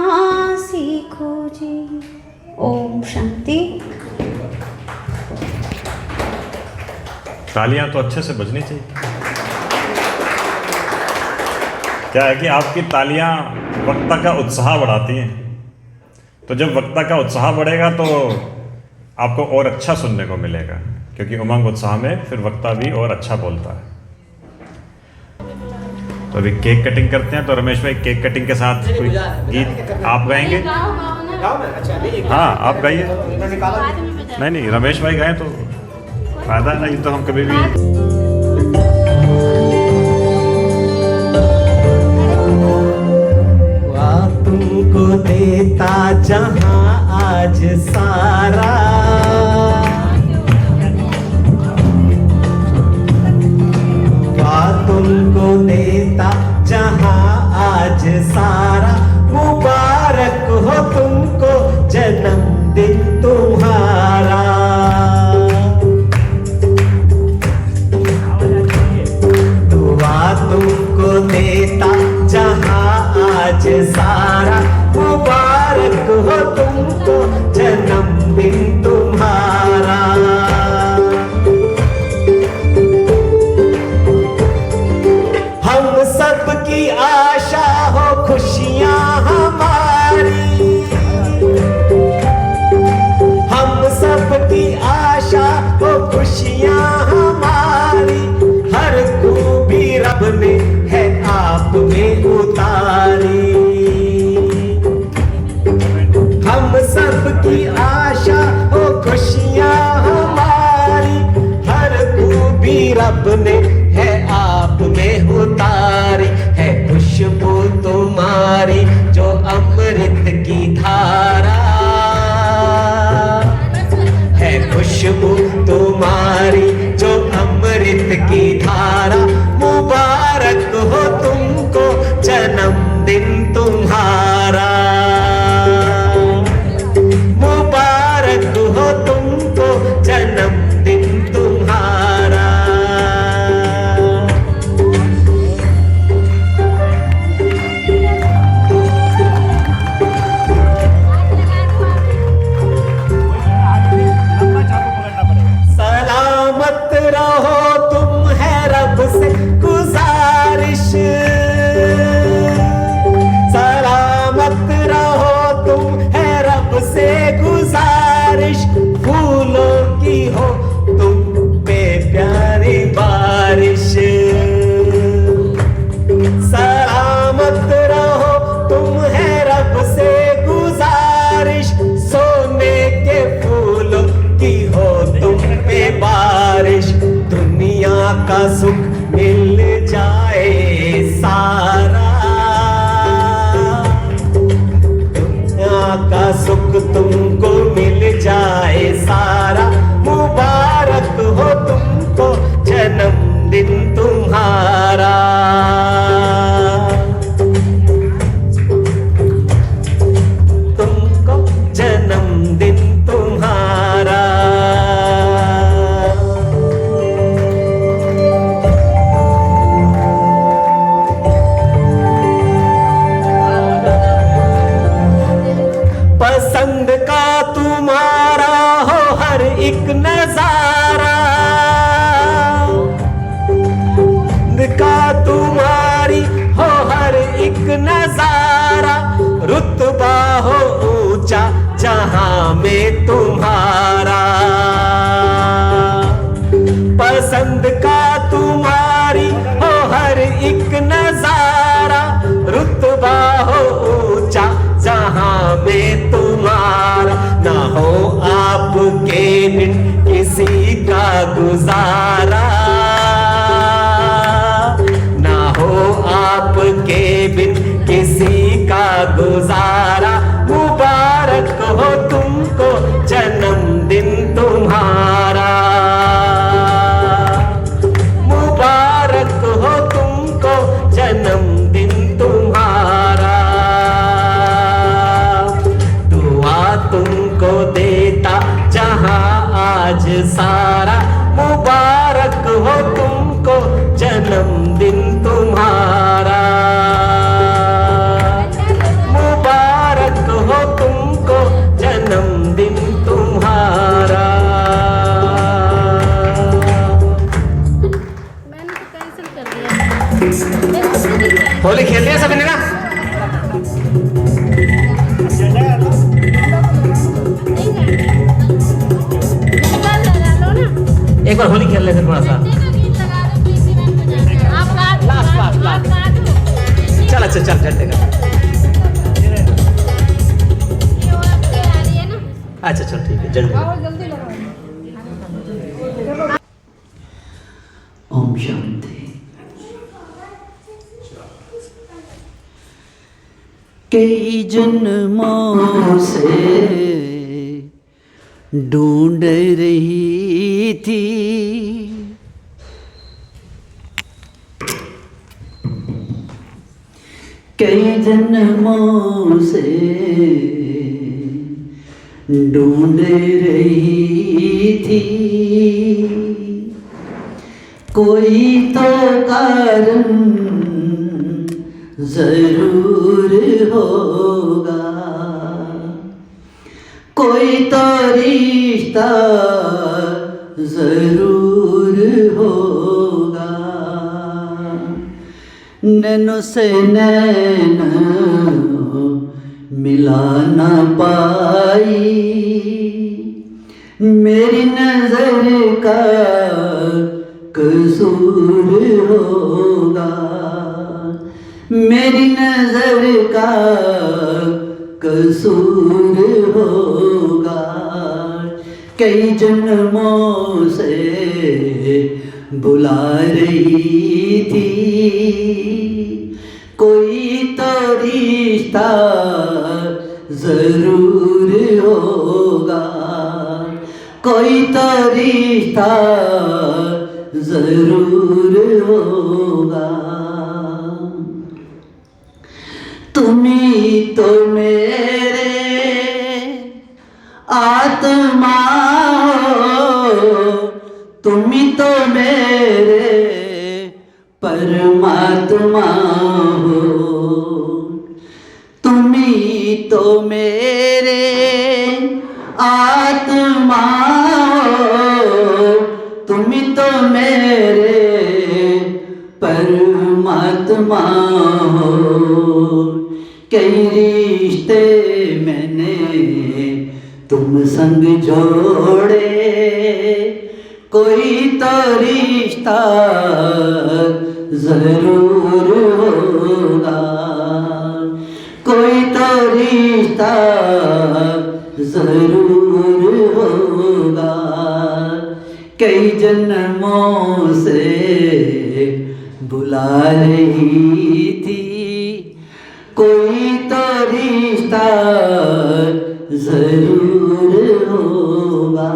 सीखो जी। ओम शांति। तालियां तो अच्छे से बजनी चाहिए। क्या है कि आपकी तालियां वक्ता का उत्साह बढ़ाती हैं। तो जब वक्ता का उत्साह बढ़ेगा तो आपको और अच्छा सुनने को मिलेगा, क्योंकि उमंग उत्साह में फिर वक्ता भी और अच्छा बोलता है। तो अभी केक कटिंग करते हैं। तो रमेश भाई, केक कटिंग के साथ कोई गीत आप गाएंगे? हाँ, आप गाइए। नहीं, रमेश भाई गाएं तो फायदा है, नहीं तो हम कभी भी तुमको देता जहां आज सारा, तुमको देता जहां आज सारा, मुबारक हो तुमको जन्मदिन तुम्हारा। दुआ तुमको देता जहां आज सारा, मुबारक हो तुमको जन्मदिन तुम्हारा। हम सबकी आशा हो खुशियां हमारी, हम सबकी आशा हो खुशियां हमारी, हर खूबी रब ने है आप में उतारी। हम सबकी आशा हो खुशियां हमारी, हर खूबी रब ने है आप में उतारी। है खुशबू तुम्हारी जो अमृत की धारा, है खुशबू तुम्हारी जो अमृत की धारा, मुबारक हो तुमको जन्मदिन तुम्हारा। मुबारक हो तुमको जन्मदिन तुम्हारा। सलामत रहो तुम है रब से गुजारिश, सलामत रहो तुम है रब से गुजारिश, फूलों की हो तुम पे प्यारी बारिश। सलामत रहो तुम है रब से गुजारिश, सोने के फूलों की हो तुम पे बारिश। दुनिया का सुख मिल जाए सारा, दुनिया का सुख तुमको मिल जाए सारा, मुबारक हो तुमको जन्मदिन तुम्हारा। तुमको जन्मदिन तुम्हारा। पसंद का तुम्हारा हो हर एक नजारा, का तुम्हारी हो हर एक नजारा, रुतबा हो ऊंचा जहां में तुम्हारा। पसंद का तुम्हारी हो हर एक नजारा, रुतबा हो ऊंचा जहां में तुम्हारा। ना हो आपके बिन किसी का गुजारा, ना हो आपके बिन किसी का गुजारा, मुबारक हो तुमको जन्मदिन तुम्हारा। मुबारक हो तुमको जन्मदिन तुम्हारा। दुआ तुमको देता जहां आज सारा, मुबारक हो तुमको जन्मदिन तुम्हारा। मुबारक हो तुमको जन्मदिन तुम्हारा। मैंने तो कैंसिल कर दिया। होली खेल लिया सभी ने ना? नहीं बार होली खेल ले फिर थोड़ा सा। लास्ट। चल अच्छा चल झंडे का। अच्छा चल ठीक है झंडे। ओम शांति। कई जन्मों से ढूंढ रही थी कई जन्मों से ढूंढ रही थी कोई तो कारण जरूर होगा कोई तो रिश्ता जरूर होगा नैनों से नैन मिला ना पाई मेरी नजर का कसूर होगा मेरी नजर का कसूर होगा कई जन्मों से बुला रही थी कोई तो रिश्ता जरूर होगा कोई तो रिश्ता जरूर होगा तुम्ही तो मेरे आत्मा हो तुम्ही तो मेरे परमात्मा हो तुम्ही तो मेरे आत्मा हो तुम्ही तो मेरे परमात्मा हो कई रिश्ते मैंने तुम संग जोड़े कोई तो रिश्ता जरूर होगा कोई तो रिश्ता जरूर होगा कई जन्मों से बुला रही थी कोई तो रिश्ता जरूर होगा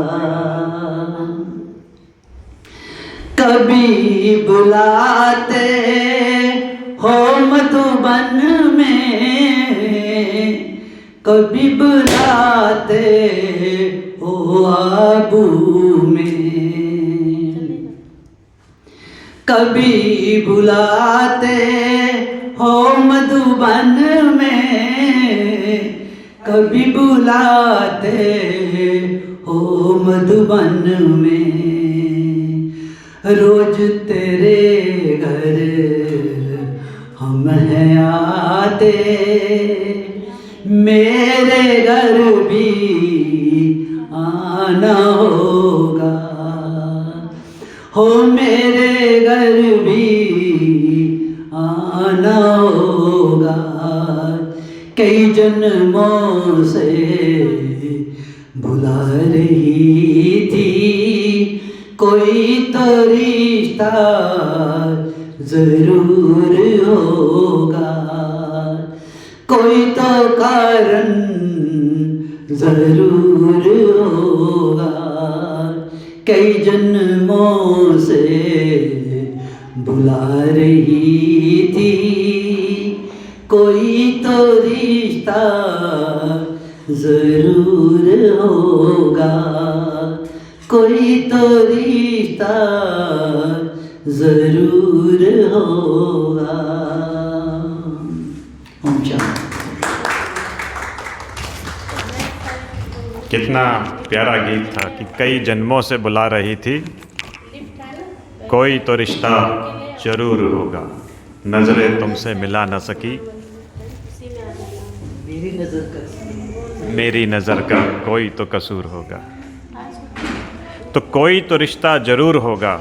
कभी बुलाते हो मधुबन में कभी बुलाते हो आबू में कभी बुलाते हो मधुबन में कभी बुलाते हो मधुबन में रोज तेरे घर हम हैं आते मेरे घर भी आना होगा हो मेरे घर भी आना होगा कई जन्मों से बुला रही थी कोई तो रिश्ता जरूर होगा कोई तो कारण जरूर होगा कई जन्मों से बुला रही थी कोई तो रिश्ता जरूर होगा कोई तो रिश्ता जरूर होगा ओम शांति। कितना प्यारा गीत था कि कई जन्मों से बुला रही थी कोई तो रिश्ता जरूर होगा नजरें तुमसे मिला न सकी मेरी नज़र का कोई तो कसूर होगा तो कोई तो रिश्ता जरूर होगा।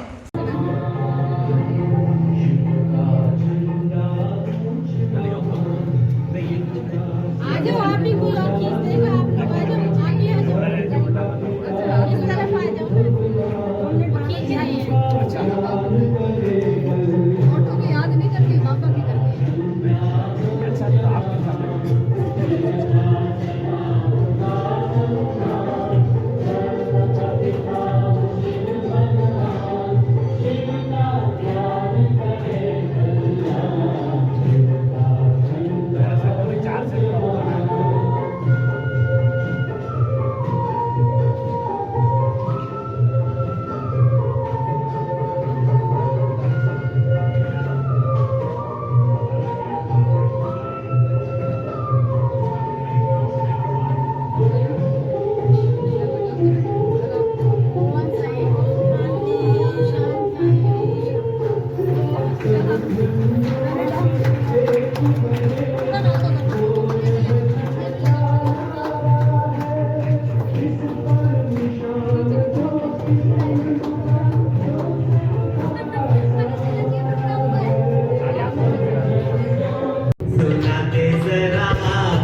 सुनाते जरा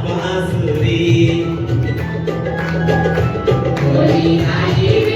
बांसुरी, कोई आई